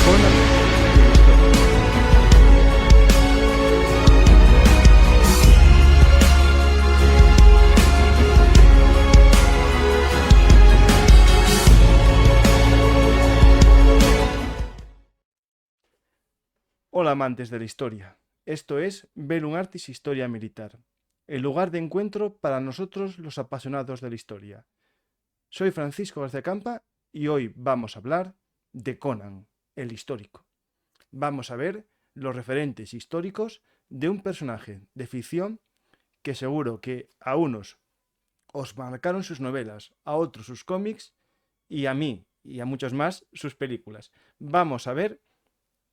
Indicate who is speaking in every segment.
Speaker 1: Conan el histórico. Hola amantes de la historia. Esto es Velum Artis Historia Militar, el lugar de encuentro para nosotros los apasionados de la historia. Soy Francisco García Campa y hoy vamos a hablar de Conan, el histórico. Vamos a ver los referentes históricos de un personaje de ficción que seguro que a unos os marcaron sus novelas, a otros sus cómics y a mí y a muchos más sus películas. Vamos a ver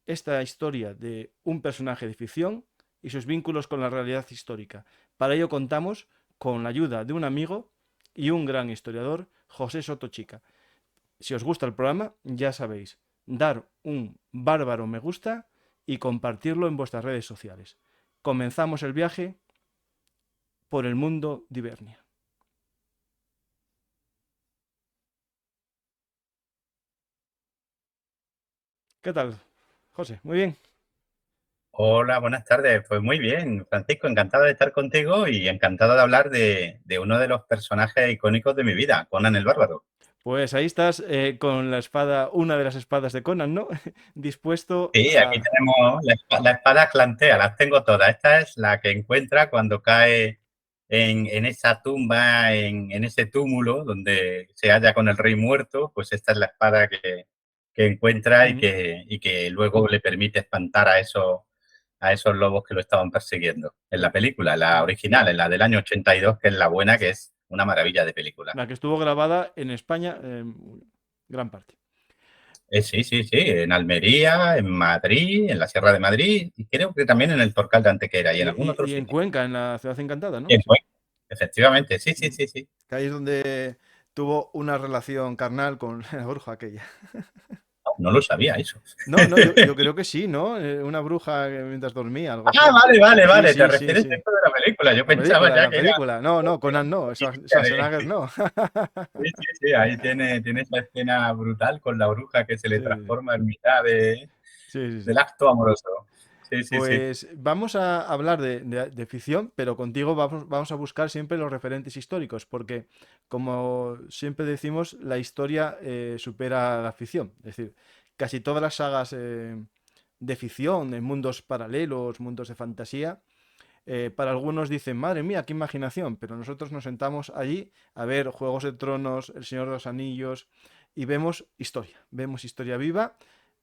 Speaker 1: esta historia de un personaje de ficción y sus vínculos con la realidad histórica. Para ello contamos con la ayuda de un amigo y un gran historiador, José Soto Chica. Si os gusta el programa, ya sabéis, dar un bárbaro me gusta y compartirlo en vuestras redes sociales. Comenzamos el viaje por el mundo de Ibernia. ¿Qué tal, José? Muy bien.
Speaker 2: Hola, buenas tardes. Pues muy bien, Francisco, encantado de estar contigo y encantado de hablar de uno de los personajes icónicos de mi vida, Conan el Bárbaro.
Speaker 1: Pues ahí estás con la espada, una de las espadas de Conan, ¿no? Dispuesto
Speaker 2: Sí, aquí
Speaker 1: a...
Speaker 2: tenemos la espada clantea, las tengo todas. Esta es la que encuentra cuando cae en esa tumba, en ese túmulo donde se halla con el rey muerto, pues esta es la espada que encuentra
Speaker 1: Ujú.
Speaker 2: y que luego le permite espantar a esos lobos que lo estaban persiguiendo. En la película, la original, en la del año 82, que es la buena, que es una maravilla de película.
Speaker 1: La que estuvo grabada en España, gran parte.
Speaker 2: Sí, sí, sí, en Almería, en Madrid, en la Sierra de Madrid y creo que también en el Torcal de Antequera y en algún otro
Speaker 1: Y en
Speaker 2: sitio.
Speaker 1: Cuenca, en la Ciudad Encantada, ¿no?
Speaker 2: Bien, pues, efectivamente, sí, sí,
Speaker 1: Mm.
Speaker 2: sí, sí.
Speaker 1: Que ahí es donde tuvo una relación carnal con la bruja aquella.
Speaker 2: No lo sabía eso.
Speaker 1: No, no, yo creo que sí, ¿no? Una bruja mientras dormía, algo
Speaker 2: Ah,
Speaker 1: así.
Speaker 2: vale, vale,
Speaker 1: Sí,
Speaker 2: vale, te
Speaker 1: sí, sí,
Speaker 2: refieres
Speaker 1: sí.
Speaker 2: dentro de la película. Yo
Speaker 1: La
Speaker 2: pensaba
Speaker 1: película,
Speaker 2: ya
Speaker 1: la
Speaker 2: que era
Speaker 1: película. No, no, Conan no, Schwarzenegger
Speaker 2: de...
Speaker 1: no.
Speaker 2: Sí, sí, sí, ahí tiene esa escena brutal con la bruja que se le
Speaker 1: Sí, sí,
Speaker 2: transforma en mitad
Speaker 1: sí, sí,
Speaker 2: del
Speaker 1: sí.
Speaker 2: acto amoroso. Sí, sí, sí.
Speaker 1: Pues vamos a hablar de ficción, pero contigo vamos a buscar siempre los referentes históricos, porque como siempre decimos, la historia supera la ficción. Es decir, casi todas las sagas de ficción, en mundos paralelos, mundos de fantasía, para algunos dicen, madre mía, qué imaginación, pero nosotros nos sentamos allí a ver Juegos de Tronos, El Señor de los Anillos, y vemos historia viva,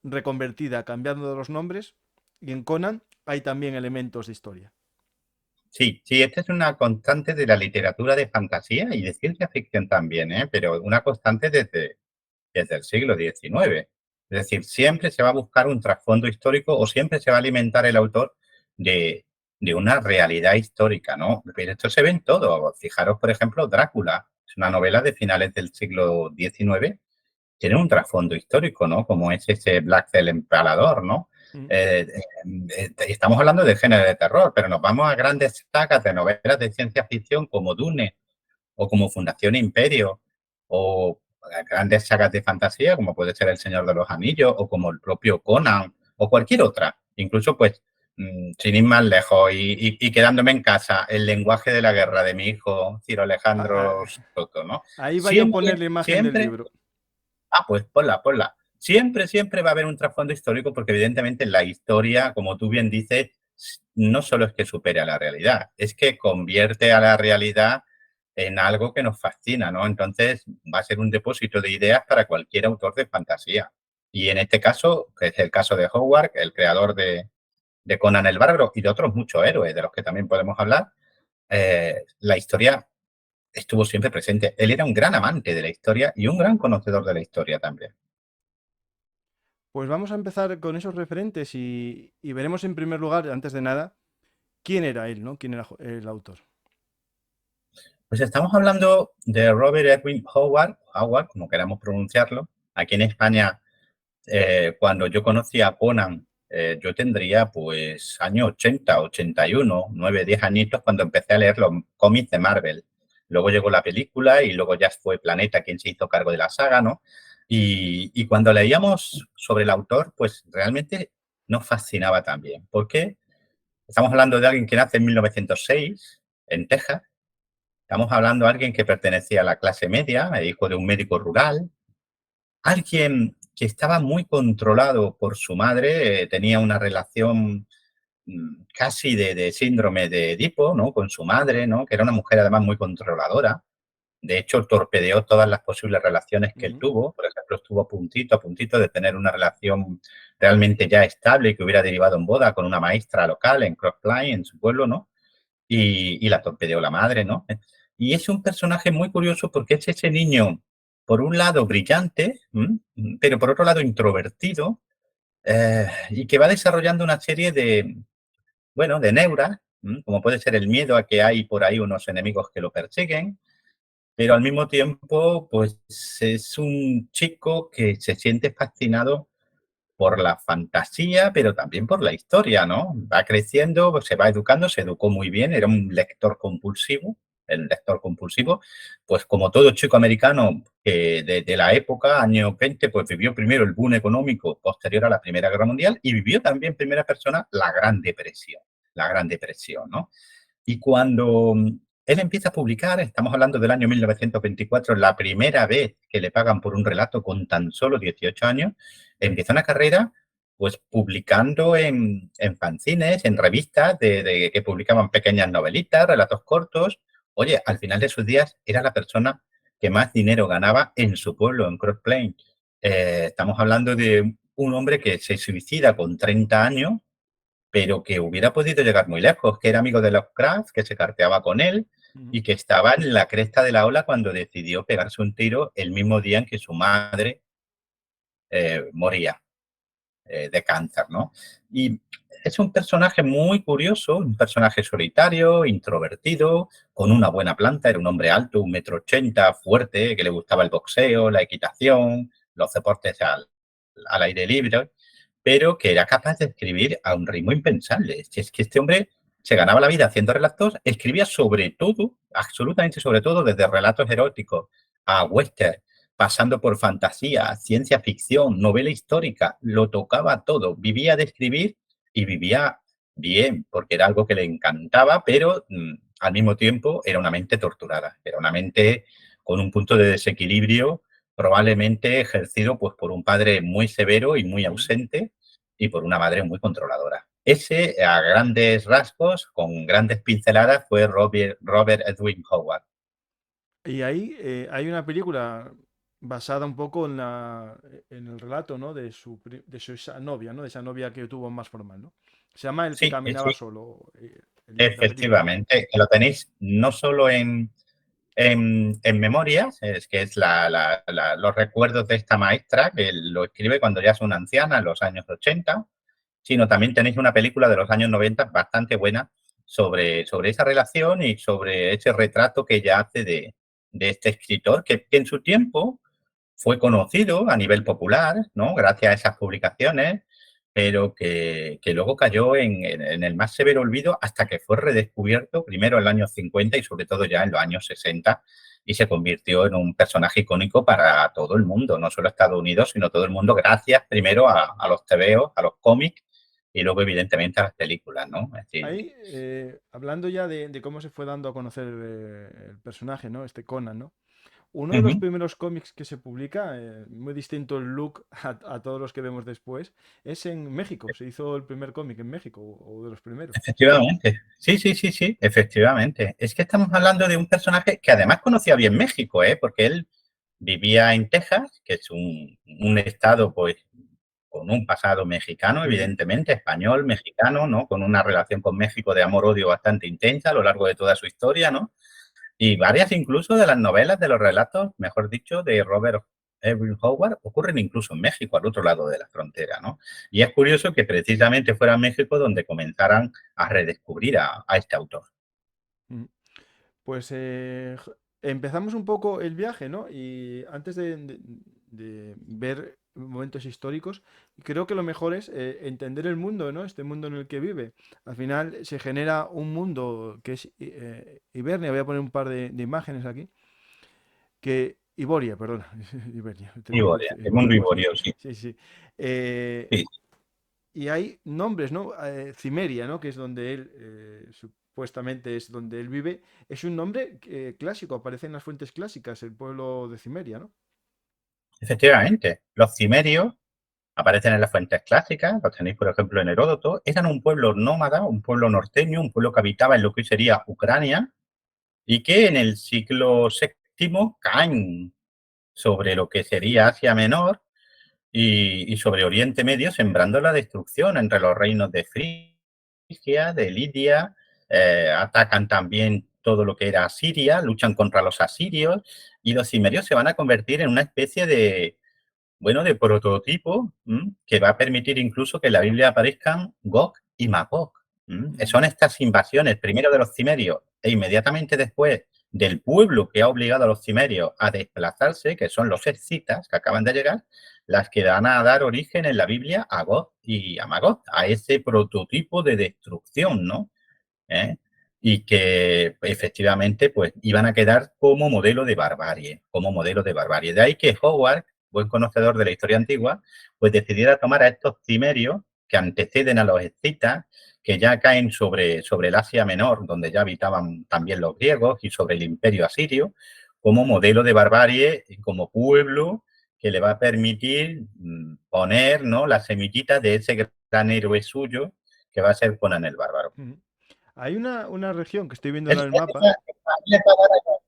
Speaker 1: reconvertida, cambiando los nombres, y en Conan hay también elementos de historia.
Speaker 2: Sí, sí, esta es una constante de la literatura de fantasía y de ciencia ficción también, ¿eh? Pero una constante desde el siglo XIX. Es decir, siempre se va a buscar un trasfondo histórico o siempre se va a alimentar el autor de, de una realidad histórica, ¿no? Pero esto se ve en todo. Fijaros, por ejemplo, Drácula, es una novela de finales del siglo XIX, tiene un trasfondo histórico, ¿no? Como es ese Black el Empalador, ¿no?
Speaker 1: Mm.
Speaker 2: Estamos hablando de género de terror, pero nos vamos a grandes sagas de novelas de ciencia ficción como Dune o como Fundación Imperio o grandes sagas de fantasía como puede ser El Señor de los Anillos o como el propio Conan o cualquier otra. Incluso, pues, sin ir más lejos y quedándome en casa, el lenguaje de la guerra de mi hijo Ciro
Speaker 1: Ah,
Speaker 2: Alejandro
Speaker 1: ah,
Speaker 2: Soto, ¿no?
Speaker 1: ahí va yo a poner
Speaker 2: Siempre,
Speaker 1: la imagen del
Speaker 2: siempre
Speaker 1: libro.
Speaker 2: pues ponla, ponla. Siempre, siempre va a haber un trasfondo histórico porque evidentemente la historia, como tú bien dices, no solo es que supere a la realidad, es que convierte a la realidad en algo que nos fascina, ¿no? Entonces va a ser un depósito de ideas para cualquier autor de fantasía. Y en este caso, que es el caso de Howard, el creador de Conan el Bárbaro y de otros muchos héroes de los que también podemos hablar, la historia estuvo siempre presente. Él era un gran amante de la historia y un gran conocedor de la historia también.
Speaker 1: Pues vamos a empezar con esos referentes y veremos en primer lugar, antes de nada, quién era él, ¿no? ¿Quién era el autor?
Speaker 2: Pues estamos hablando de Robert Edwin Howard, como queramos pronunciarlo. Aquí en España, cuando yo conocí a Conan, yo tendría pues año 80, 81, 9, 10 añitos cuando empecé a leer los cómics de Marvel. Luego llegó la película y luego ya fue Planeta quien se hizo cargo de la saga, ¿no? Y cuando leíamos sobre el autor, pues realmente nos fascinaba también. ¿Por qué? Estamos hablando de alguien que nace en 1906 en Texas. Estamos hablando de alguien que pertenecía a la clase media, hijo de un médico rural, alguien que estaba muy controlado por su madre, tenía una relación casi de síndrome de Edipo, ¿no? Con su madre, ¿no? Que era una mujer además muy controladora. De hecho, torpedeó todas las posibles relaciones que él
Speaker 1: Ujú,
Speaker 2: tuvo. Por ejemplo, estuvo a puntito de tener una relación realmente ya estable y que hubiera derivado en boda con una maestra local en Cross Plain, en su pueblo, ¿no? Y la torpedeó la madre, ¿no? Y es un personaje muy curioso porque es ese niño, por un lado, brillante, pero por otro lado, introvertido, y que va desarrollando una serie de, bueno, de neuras, como puede ser el miedo a que hay por ahí unos enemigos que lo persiguen, pero al mismo tiempo, pues es un chico que se siente fascinado por la fantasía, pero también por la historia, ¿no? Va creciendo, pues, se va educando, se educó muy bien, era un lector compulsivo, el lector compulsivo, pues como todo chico americano de la época, años 20, pues vivió primero el boom económico posterior a la Primera Guerra Mundial y vivió también en primera persona la Gran Depresión, ¿no? Y cuando él empieza a publicar, estamos hablando del año 1924, la primera vez que le pagan por un relato con tan solo 18 años, empieza una carrera pues publicando en fanzines, en revistas que publicaban pequeñas novelitas, relatos cortos. Oye, al final de sus días era la persona que más dinero ganaba en su pueblo, en Cross Plains. Estamos hablando de un hombre que se suicida con 30 años pero que hubiera podido llegar muy lejos, que era amigo de Lovecraft, que se carteaba con él
Speaker 1: ujú.
Speaker 2: y que estaba en la cresta de la ola cuando decidió pegarse un tiro el mismo día en que su madre moría de cáncer, ¿no? Y es un personaje muy curioso, un personaje solitario, introvertido, con una buena planta, era un hombre alto, 1,80 m, fuerte, que le gustaba el boxeo, la equitación, los deportes al aire libre, pero que era capaz de escribir a un ritmo impensable. Es que este hombre se ganaba la vida haciendo relatos, escribía sobre todo, absolutamente sobre todo, desde relatos eróticos a western, pasando por fantasía, ciencia ficción, novela histórica, lo tocaba todo, vivía de escribir y vivía bien, porque era algo que le encantaba, pero al mismo tiempo era una mente torturada, era una mente con un punto de desequilibrio probablemente ejercido pues, por un padre muy severo y muy
Speaker 1: Ujú.
Speaker 2: ausente y por una madre muy controladora. Ese, a grandes rasgos, con grandes pinceladas, fue Robert Edwin Howard.
Speaker 1: Y ahí hay una película basada un poco en en el relato, ¿no? De su esa novia, ¿no? De esa novia que tuvo más formal, ¿no? Se llama El que
Speaker 2: Sí,
Speaker 1: caminaba
Speaker 2: sí,
Speaker 1: solo, la película.
Speaker 2: efectivamente, que lo tenéis no solo en memorias, es que es los recuerdos de esta maestra, que lo escribe cuando ya es una anciana, en los años 80, sino también tenéis una película de los años 90 bastante buena sobre esa relación y sobre ese retrato que ella hace de este escritor, que en su tiempo fue conocido a nivel popular, ¿no? Gracias a esas publicaciones, pero que luego cayó en el más severo olvido hasta que fue redescubierto primero en los años 50 y sobre todo ya en los años 60 y se convirtió en un personaje icónico para todo el mundo, no solo Estados Unidos, sino todo el mundo, gracias primero a los TVOs, a los cómics y luego evidentemente a las películas, ¿no? Es decir,
Speaker 1: Ahí, hablando ya de cómo se fue dando a conocer el personaje, ¿no? Este Conan, ¿no? Uno de los
Speaker 2: uh-huh.
Speaker 1: primeros cómics que se publica, muy distinto el look a todos los que vemos después, es en México. Se hizo el primer cómic en México, o de los primeros.
Speaker 2: Efectivamente, sí, sí, sí, sí, efectivamente. Es que estamos hablando de un personaje que además conocía bien México, ¿eh? Porque él vivía en Texas, que es un estado pues con un pasado mexicano,
Speaker 1: Ujú.
Speaker 2: evidentemente, español, mexicano, ¿no? Con una relación con México de amor-odio bastante intensa a lo largo de toda su historia, ¿no? Y varias incluso de las novelas, de los relatos, mejor dicho, de Robert Edwin Howard, ocurren incluso en México, al otro lado de la frontera, ¿no? Y es curioso que precisamente fuera en México donde comenzaran a redescubrir a este autor.
Speaker 1: Ujú. Pues empezamos un poco el viaje, ¿no? Y antes de ver momentos históricos. Y creo que lo mejor es entender el mundo, ¿no? Este mundo en el que vive. Al final se genera un mundo que es Ibernia. Voy a poner un par de imágenes aquí. Que Iboria, perdona. Ibernia.
Speaker 2: Iboria, el mundo
Speaker 1: Volvemos.
Speaker 2: iborio, sí.
Speaker 1: Sí, sí. Eh,
Speaker 2: Sí.
Speaker 1: y hay nombres, ¿no? Cimeria, ¿no? Que es donde él, supuestamente es donde él vive. Es un nombre clásico, aparece en las fuentes clásicas, el pueblo de Cimeria, ¿no?
Speaker 2: Efectivamente, los cimerios aparecen en las fuentes clásicas, los tenéis, por ejemplo, en Heródoto. Eran un pueblo nómada, un pueblo norteño, un pueblo que habitaba en lo que hoy sería Ucrania y que en el siglo VII caen sobre lo que sería Asia Menor y sobre Oriente Medio, sembrando la destrucción entre los reinos de Frigia, de Lidia, atacan también todo lo que era Siria, luchan contra los asirios y los cimerios se van a convertir en una especie de, bueno, de prototipo que va a permitir incluso que en la Biblia aparezcan Gog y Magog.
Speaker 1: Ujú,
Speaker 2: Son estas invasiones, primero de los cimerios e inmediatamente después del pueblo que ha obligado a los cimerios a desplazarse, que son los escitas que acaban de llegar, las que van a dar origen en la Biblia a Gog y a Magog, a ese prototipo de destrucción, ¿no? ¿Eh? Y que efectivamente pues iban a quedar como modelo de barbarie, como modelo de barbarie. De ahí que Howard, buen conocedor de la historia antigua, pues decidiera tomar a estos cimerios que anteceden a los escitas, que ya caen sobre el Asia Menor, donde ya habitaban también los griegos, y sobre el imperio asirio, como modelo de barbarie y como pueblo que le va a permitir poner, ¿no?, la semillita de ese gran héroe suyo que va a ser Conan el Bárbaro.
Speaker 1: ujú. Hay una región que estoy viendo en
Speaker 2: Él,
Speaker 1: el
Speaker 2: él
Speaker 1: mapa.
Speaker 2: va, él va a dar a,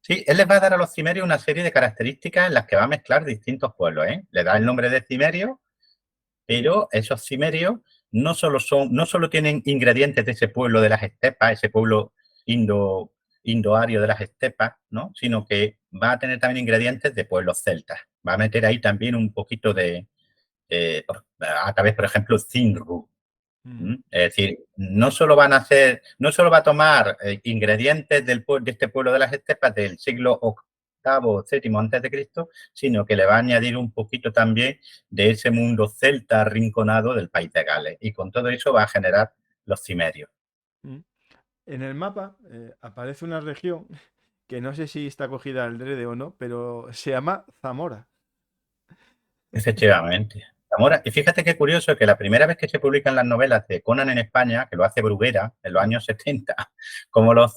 Speaker 2: sí, él les va a dar a los cimerios una serie de características en las que va a mezclar distintos pueblos, ¿eh? Le da el
Speaker 1: Ujú,
Speaker 2: nombre de cimerio, pero esos cimerios no solo tienen ingredientes de ese pueblo de las estepas, ese pueblo indo, indoario de las estepas, ¿no? Sino que va a tener también ingredientes de pueblos celtas. Va a meter ahí también un poquito a través, por ejemplo, Cinru.
Speaker 1: ujú,
Speaker 2: Es decir, no solo van a hacer, no solo va a tomar ingredientes de este pueblo de las estepas del siglo octavo, séptimo antes de Cristo, sino que le va a añadir un poquito también de ese mundo celta arrinconado del país de Gales. Y con todo eso va a generar los cimerios.
Speaker 1: ujú. En el mapa aparece una región que no sé si está cogida al drede o no, pero se llama Zamora.
Speaker 2: Efectivamente. Zamora, y fíjate qué curioso que la primera vez que se publican las novelas de Conan en España, que lo hace Bruguera en los
Speaker 1: Ujú,
Speaker 2: años 70, como las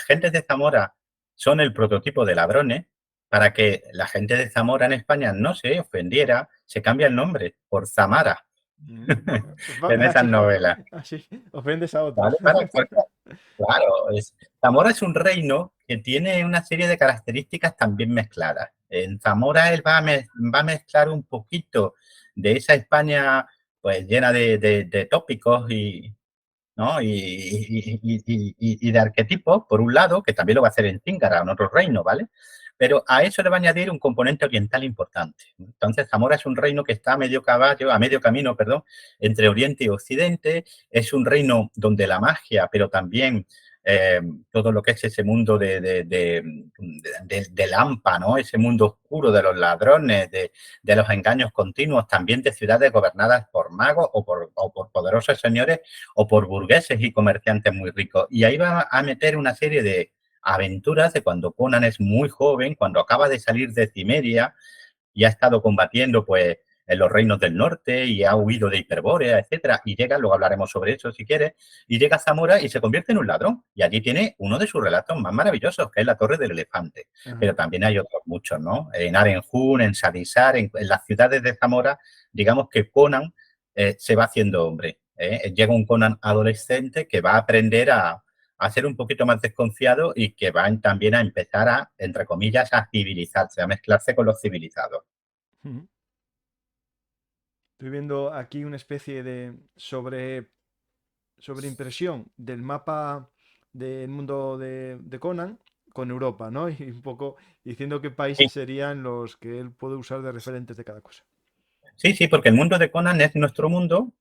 Speaker 2: gentes de Zamora son el prototipo de ladrones, para que la gente de Zamora en España no se ofendiera, se cambia el nombre por Zamara en esas
Speaker 1: Así,
Speaker 2: novelas.
Speaker 1: así, ofendes a otros.
Speaker 2: ¿Vale? Claro, Zamora es un reino que tiene una serie de características también mezcladas. En Zamora él va a mezclar un poquito de esa España pues llena de tópicos y, ¿no? Y de arquetipos, por un lado, que también lo va a hacer en Zingara, en otro reino, ¿vale? Pero a eso le va a añadir un componente oriental importante. Entonces, Zamora es un reino que está a medio camino, perdón, entre Oriente y Occidente. Es un reino donde la magia, pero también eh, todo lo que es ese mundo de Lampa, ¿no? Ese mundo oscuro de los ladrones, de los engaños continuos, también de ciudades gobernadas por magos o por poderosos señores o por burgueses y comerciantes muy ricos. Y ahí va a meter una serie de aventuras de cuando Conan es muy joven, cuando acaba de salir de Cimeria y ha estado combatiendo pues en los reinos del norte y ha huido de Hiperbórea, etcétera, y llega, luego hablaremos sobre eso si quieres, y llega a Zamora y se convierte en un ladrón. Y allí tiene uno de sus relatos más maravillosos, que es la Torre del Elefante.
Speaker 1: Ajá.
Speaker 2: Pero también hay otros muchos, ¿no? En Arenjún, en Sadisar, en las ciudades de Zamora, digamos que Conan se va haciendo hombre. Llega un Conan adolescente que va a aprender a ser un poquito más desconfiado y que van también a empezar a, entre comillas, a civilizarse, a mezclarse con los civilizados.
Speaker 1: Ujú. Estoy viendo aquí una especie de sobreimpresión del mapa del mundo de Conan con Europa, ¿no? Y un poco diciendo qué países serían los que él puede usar de referentes de cada cosa.
Speaker 2: Sí, sí, porque el mundo de Conan es nuestro mundo.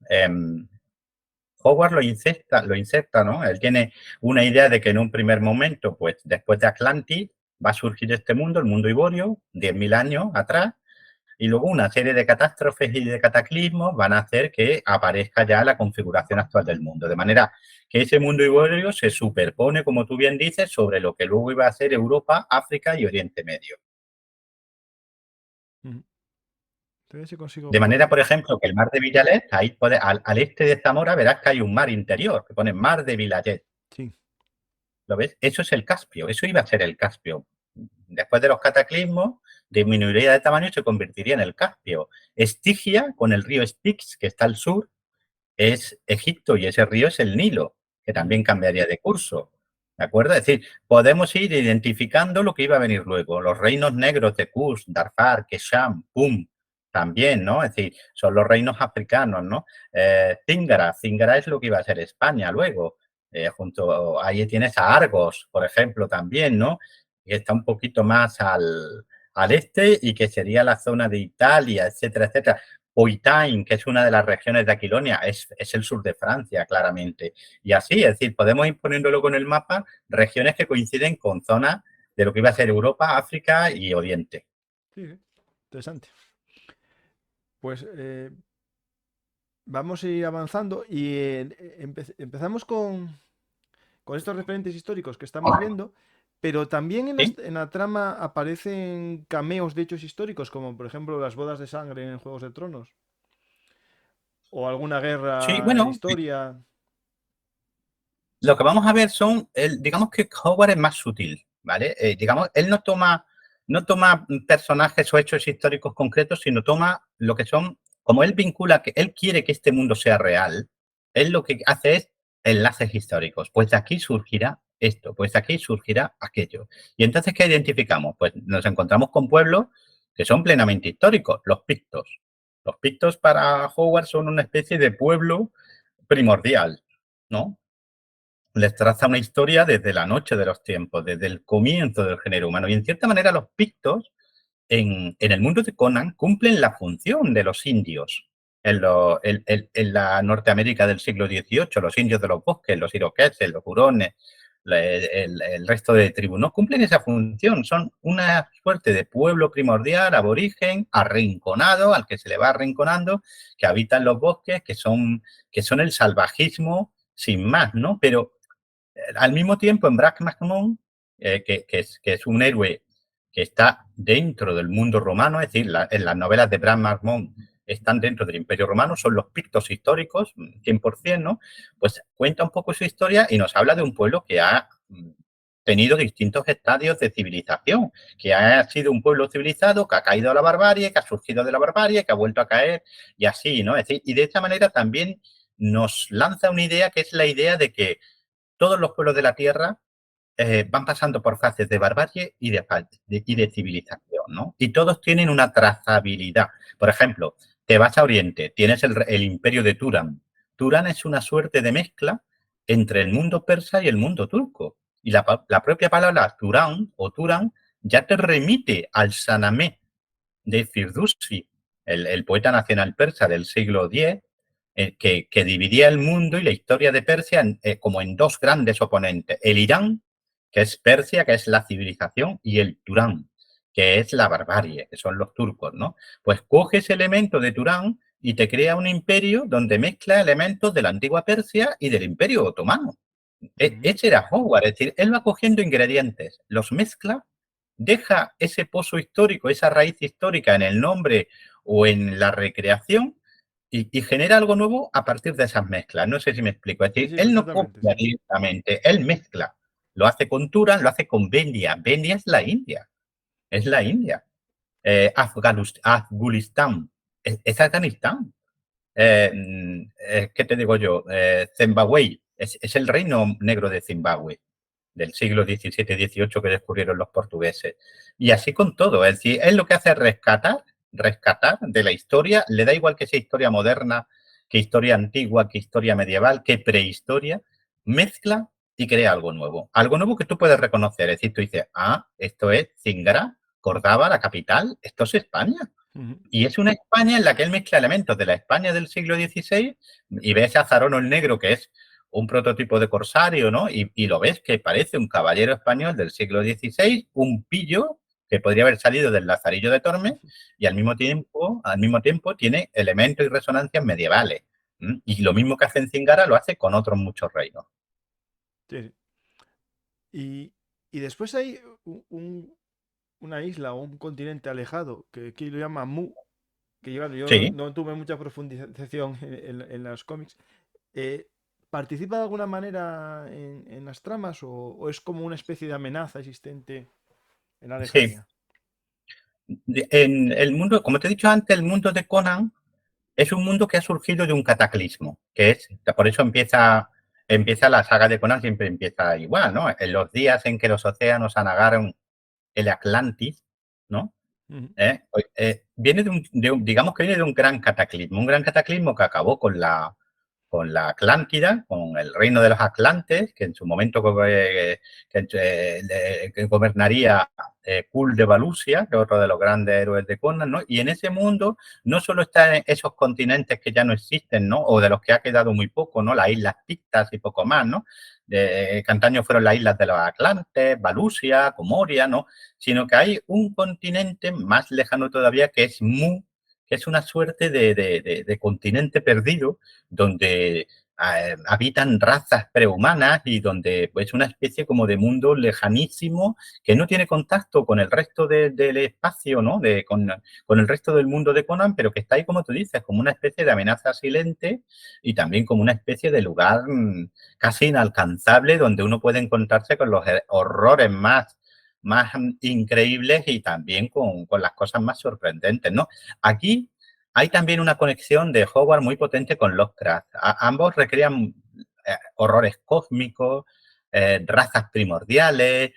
Speaker 2: Howard lo inserta, ¿no? Él tiene una idea de que en un primer momento, pues después de Atlantis, va a surgir este mundo, el mundo Iborio, 10.000 años atrás, y luego una serie de catástrofes y de cataclismos van a hacer que aparezca ya la configuración actual del mundo. De manera que ese mundo ibérico se superpone, como tú bien dices, sobre lo que luego iba a ser Europa, África y Oriente Medio.
Speaker 1: Entonces, si consigo
Speaker 2: De
Speaker 1: poner...
Speaker 2: manera, por ejemplo, que el mar de Villalet, ahí al este de Zamora, verás que hay un mar interior, que pone mar de Villalet.
Speaker 1: Sí.
Speaker 2: ¿Lo ves? Eso es el Caspio, eso iba a ser el Caspio. Después de los cataclismos, disminuiría de tamaño y se convertiría en el Caspio. Estigia, con el río Styx, que está al sur, es Egipto y ese río es el Nilo, que también cambiaría de curso. ¿De acuerdo? Es decir, podemos ir identificando lo que iba a venir luego. Los reinos negros de Kush, Darfur, Kesham, Pum, también, ¿no? Es decir, son los reinos africanos, ¿no? Zingara es lo que iba a ser España luego. Junto ahí tienes a Argos, por ejemplo, también, ¿no? Que está un poquito más al este y que sería la zona de Italia, etcétera, etcétera. Poitain, que es una de las regiones de Aquilonia, es el sur de Francia, claramente. Y así, es decir, podemos ir poniéndolo con el mapa, regiones que coinciden con zonas de lo que iba a ser Europa, África y Oriente.
Speaker 1: Sí, interesante. Pues vamos a ir avanzando y empezamos con estos referentes históricos que estamos viendo, pero también
Speaker 2: ¿Sí?
Speaker 1: en la trama aparecen cameos de hechos históricos, como por ejemplo las bodas de sangre en Juegos de Tronos, o alguna
Speaker 2: Sí,
Speaker 1: guerra en
Speaker 2: bueno,
Speaker 1: historia.
Speaker 2: lo que vamos a ver son, digamos que Howard es más sutil, ¿vale? Digamos, él no toma personajes o hechos históricos concretos, sino toma lo que son, como él vincula que él quiere que este mundo sea real, él lo que hace es enlaces históricos. Pues de aquí surgirá esto, pues de aquí surgirá aquello. Y entonces, ¿qué identificamos? Pues nos encontramos con pueblos que son plenamente históricos, los pictos. Los pictos para Howard son una especie de pueblo primordial, ¿no? Les traza una historia desde la noche de los tiempos, desde el comienzo del género humano. Y en cierta manera los pictos en el mundo de Conan cumplen la función de los indios en la Norteamérica del siglo XVIII, los indios de los bosques, los iroqueses, los hurones, el resto de tribus, no cumplen esa función, son una suerte de pueblo primordial, aborigen, arrinconado, al que se le va arrinconando, que habita en los bosques, que son el salvajismo sin más, ¿no? Pero al mismo tiempo, en Brack McMahon, que es un héroe que está dentro del mundo romano, es decir, en las novelas de Brack McMahon están dentro del Imperio Romano, son los pictos históricos, 100%, ¿no? Pues cuenta un poco su historia y nos habla de un pueblo que ha tenido distintos estadios de civilización, que ha sido un pueblo civilizado, que ha caído a la barbarie, que ha surgido de la barbarie, que ha vuelto a caer, y así, ¿no? Es decir, y de esta manera también nos lanza una idea que es la idea de que todos los pueblos de la Tierra van pasando por fases de barbarie y de civilización, ¿no? Y todos tienen una trazabilidad. Por ejemplo, te vas a Oriente, tienes el imperio de Turán. Turán es una suerte de mezcla entre el mundo persa y el mundo turco. Y la propia palabra Turán o Turán ya te remite al Sanamé de Firdusi, el poeta nacional persa del siglo X, que dividía el mundo y la historia de Persia como en dos grandes oponentes. El Irán, que es Persia, que es la civilización, y el Turán, que es la barbarie, que son los turcos, ¿no? Pues coge ese elemento de Turán y te crea un imperio donde mezcla elementos de la antigua Persia y del imperio otomano.
Speaker 1: Ujú.
Speaker 2: Ese era Howard, es decir, él va cogiendo ingredientes, los mezcla, deja ese pozo histórico, esa raíz histórica en el nombre o en la recreación y genera algo nuevo a partir de esas mezclas. No sé si me explico. Es
Speaker 1: Sí,
Speaker 2: decir,
Speaker 1: sí,
Speaker 2: él no
Speaker 1: perfectamente,
Speaker 2: copia
Speaker 1: sí.
Speaker 2: directamente, él mezcla. Lo hace con Turan, lo hace con Bendia. Bendia es la India. Es la India. Afganistán. Es Afganistán. ¿Qué te digo yo? Zimbabue. Es el reino negro de Zimbabue del siglo XVII-XVIII que descubrieron los portugueses. Y así con todo. Es decir, él lo que hace es rescatar de la historia, le da igual que sea historia moderna, que historia antigua, que historia medieval, que prehistoria, mezcla y crea algo nuevo. Algo nuevo que tú puedes reconocer. Es decir, tú dices, esto es Zingara, Córdoba, la capital, esto es España.
Speaker 1: Ujú.
Speaker 2: Y es una España en la que él mezcla elementos de la España del siglo XVI y ves a Zarono el Negro, que es un prototipo de corsario, ¿no? Y lo ves que parece un caballero español del siglo XVI, un pillo que podría haber salido del Lazarillo de Tormes y al mismo tiempo tiene elementos y resonancias medievales. Y lo mismo que hace en Zingara lo hace con otros muchos reinos.
Speaker 1: Sí, sí. Y después hay una isla o un continente alejado que aquí lo llama Mu, que yo no,
Speaker 2: Sí,
Speaker 1: no tuve mucha profundización en los cómics. Eh, ¿Participa de alguna manera en las tramas o es como una especie de amenaza existente en la
Speaker 2: sí.
Speaker 1: lejanía?
Speaker 2: En el mundo, como te he dicho antes, el mundo de Conan es un mundo que ha surgido de un cataclismo, por eso empieza la saga de Conan, siempre empieza igual, ¿no? En los días en que los océanos anagaron el Atlantis, ¿no?
Speaker 1: Ujú,
Speaker 2: Viene digamos que viene de un gran cataclismo que acabó con la Atlántida, con el reino de los Atlantes, que en su momento que gobernaría Kul de Valusia, que es otro de los grandes héroes de Conan, ¿no? Y en ese mundo no solo están esos continentes que ya no existen, ¿no? O de los que ha quedado muy poco, ¿no? Las islas Pictas y poco más, ¿no? Que antaño fueron las islas de los Atlantes, Valusia, Comoria, ¿no? Sino que hay un continente más lejano todavía que es Mu, que es una suerte de continente perdido donde habitan razas prehumanas y donde es pues, una especie como de mundo lejanísimo que no tiene contacto con el resto del espacio, ¿no? Con el resto del mundo de Conan, pero que está ahí, como tú dices, como una especie de amenaza silente y también como una especie de lugar casi inalcanzable donde uno puede encontrarse con los horrores más increíbles y también con las cosas más sorprendentes, ¿no? Aquí hay también una conexión de Howard muy potente con Lovecraft. Ambos recrean horrores cósmicos, razas primordiales,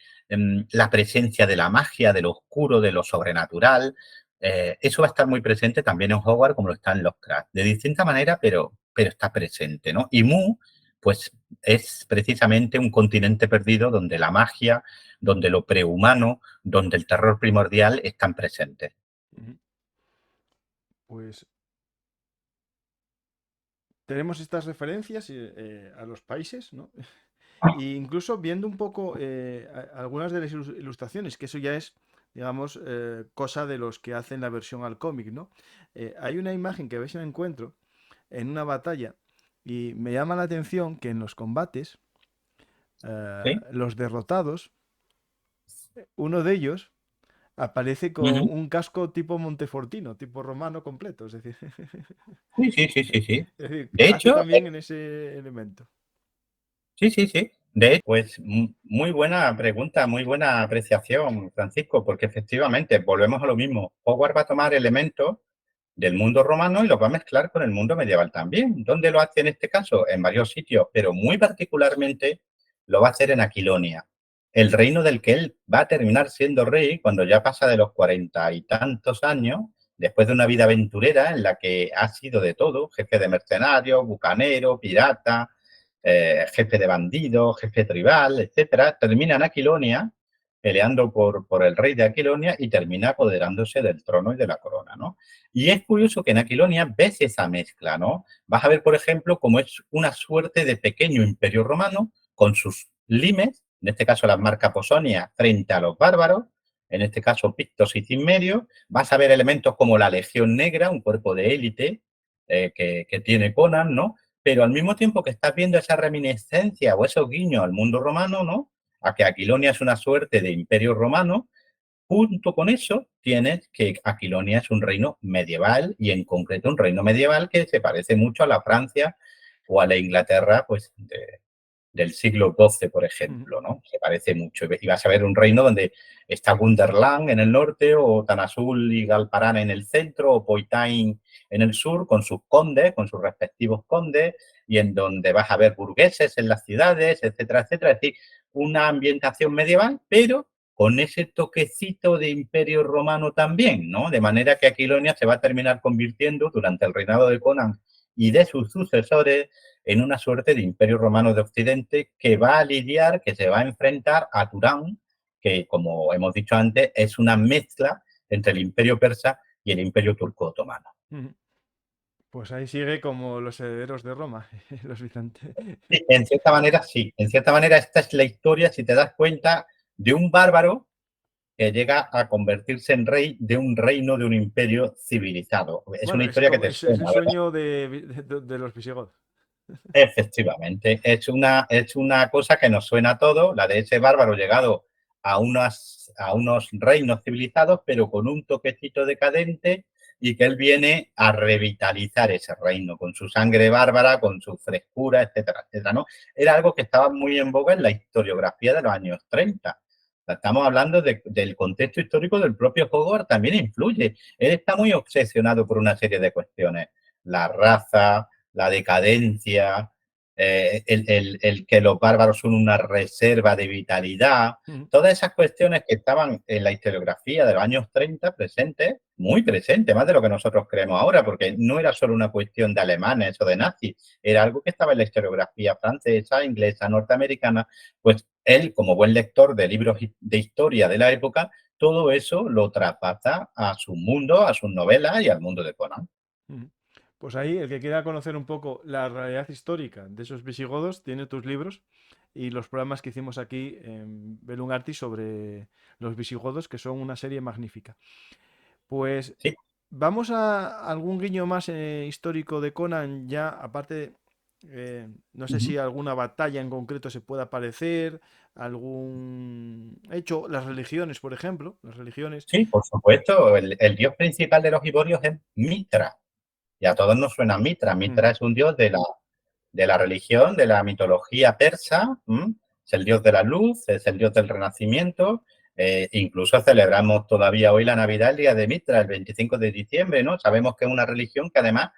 Speaker 2: la presencia de la magia, de lo oscuro, de lo sobrenatural. Eso va a estar muy presente también en Howard como lo está en Lovecraft. De distinta manera, pero está presente, ¿no? Y Mu, pues es precisamente un continente perdido donde la magia, donde lo prehumano, donde el terror primordial están presentes.
Speaker 1: ujú. Pues tenemos estas referencias a los países, ¿no? E incluso viendo un poco algunas de las ilustraciones, que eso ya es, digamos, cosa de los que hacen la versión al cómic, ¿no? Hay una imagen que a veces me encuentro en una batalla y me llama la atención que en los combates,
Speaker 2: ¿Sí?
Speaker 1: los derrotados, uno de ellos aparece con
Speaker 2: Uh -huh.
Speaker 1: un casco tipo Montefortino, tipo romano completo, es decir,
Speaker 2: Sí, sí, sí, sí, sí.
Speaker 1: es decir,
Speaker 2: De
Speaker 1: hace
Speaker 2: hecho,
Speaker 1: también en ese elemento.
Speaker 2: sí, sí, sí. De hecho, pues muy buena pregunta, muy buena apreciación, Francisco, porque efectivamente volvemos a lo mismo. Hogwarts va a tomar elementos del mundo romano y los va a mezclar con el mundo medieval también. ¿Dónde lo hace en este caso? En varios sitios, pero muy particularmente lo va a hacer en Aquilonia, el reino del que él va a terminar siendo rey cuando ya pasa de los 40 y tantos años, después de una vida aventurera en la que ha sido de todo, jefe de mercenarios, bucanero, pirata, jefe de bandidos, jefe tribal, etcétera, termina en Aquilonia peleando por el rey de Aquilonia y termina apoderándose del trono y de la corona, ¿no? Y es curioso que en Aquilonia ves esa mezcla, ¿no? Vas a ver, por ejemplo, cómo es una suerte de pequeño imperio romano con sus limes, en este caso las marcas Posonia, frente a los bárbaros, en este caso pictos y cimmerios. Vas a ver elementos como la Legión Negra, un cuerpo de élite que tiene Conan, ¿no? Pero al mismo tiempo que estás viendo esa reminiscencia o esos guiños al mundo romano, ¿no? A que Aquilonia es una suerte de imperio romano, junto con eso tienes que Aquilonia es un reino medieval y en concreto un reino medieval que se parece mucho a la Francia o a la Inglaterra pues, del siglo XII, por
Speaker 1: Ujú,
Speaker 2: ejemplo, ¿no? Se parece mucho. Y vas a ver un reino donde está Gunderland en el norte, o Tanazul y Galparán en el centro, o Poitain en el sur, con sus condes, con sus respectivos condes, y en donde vas a ver burgueses en las ciudades, etcétera, etcétera. Es decir, una ambientación medieval, pero con ese toquecito de imperio romano también, ¿no? De manera que Aquilonia se va a terminar convirtiendo durante el reinado de Conan y de sus sucesores en una suerte de imperio romano de Occidente que va a lidiar, que se va a enfrentar a Turán, que como hemos dicho antes, es una mezcla entre el imperio persa y el imperio turco otomano.
Speaker 1: ujú. Pues ahí sigue como los herederos de Roma, los bizantinos.
Speaker 2: Sí, en cierta manera, sí. En cierta manera, esta es la historia, si te das cuenta, de un bárbaro que llega a convertirse en rey de un reino, de un imperio civilizado. Es
Speaker 1: Bueno,
Speaker 2: una historia que te
Speaker 1: es el
Speaker 2: suena, ¿verdad?
Speaker 1: sueño de los visigodos.
Speaker 2: Efectivamente, es una cosa que nos suena a todos, la de ese bárbaro llegado a unos reinos civilizados, pero con un toquecito decadente y que él viene a revitalizar ese reino con su sangre bárbara, con su frescura, etcétera, etcétera, ¿no? Era algo que estaba muy en boga en la historiografía de los años 30. Estamos hablando del contexto histórico del propio Hogwarts, también influye. Él está muy obsesionado por una serie de cuestiones. La raza, la decadencia, el que los bárbaros son una reserva de vitalidad, todas esas cuestiones que estaban en la historiografía de los años 30 presentes, muy presentes, más de lo que nosotros creemos ahora, porque no era solo una cuestión de alemanes o de nazis, era algo que estaba en la historiografía francesa, inglesa, norteamericana, pues él, como buen lector de libros de historia de la época, todo eso lo traspasa a su mundo, a sus novelas y al mundo de Conan.
Speaker 1: Pues ahí, el que quiera conocer un poco la realidad histórica de esos visigodos, tiene tus libros y los programas que hicimos aquí en Belum Artis sobre los visigodos, que son una serie magnífica. Pues
Speaker 2: Sí.
Speaker 1: vamos a algún guiño más histórico de Conan, ya aparte, no sé si alguna batalla en concreto se pueda aparecer, algún hecho, las religiones, por ejemplo, las religiones.
Speaker 2: Sí, por supuesto, el dios principal de los iborios es Mitra. Y a todos nos suena Mitra. Mitra
Speaker 1: Ujú,
Speaker 2: es un dios de la religión, de la mitología persa. Es el dios de la luz, es el dios del renacimiento. Incluso celebramos todavía hoy la Navidad, el día de Mitra, el 25 de diciembre, ¿no? Sabemos que es una religión que además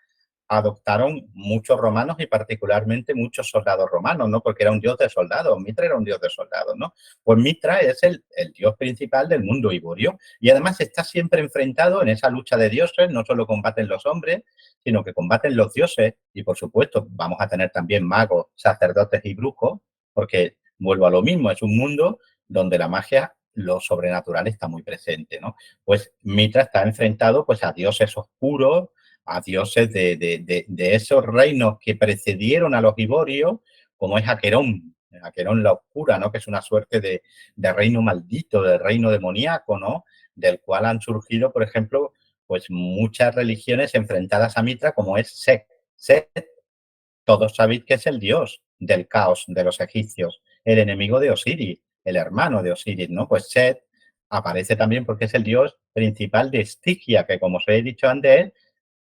Speaker 2: adoptaron muchos romanos y particularmente muchos soldados romanos, ¿no? Porque era un dios de soldados, Mitra era un dios de soldados, ¿no? Pues Mitra es el dios principal del mundo iborio y además está siempre enfrentado en esa lucha de dioses, no solo combaten los hombres, sino que combaten los dioses y por supuesto vamos a tener también magos, sacerdotes y brujos, porque vuelvo a lo mismo, es un mundo donde la magia, lo sobrenatural está muy presente, ¿no? Pues Mitra está enfrentado pues a dioses oscuros, a dioses de esos reinos que precedieron a los iborios, como es Aquerón, Aquerón la Oscura, ¿no? Que es una suerte de reino maldito, de reino demoníaco, ¿no? Del cual han surgido, por ejemplo, pues muchas religiones enfrentadas a Mitra, como es Set. Set, todos sabéis que es el dios del caos de los egipcios, el enemigo de Osiris, el hermano de Osiris, ¿no? Pues Set aparece también porque es el dios principal de Estigia, que como os he dicho antes,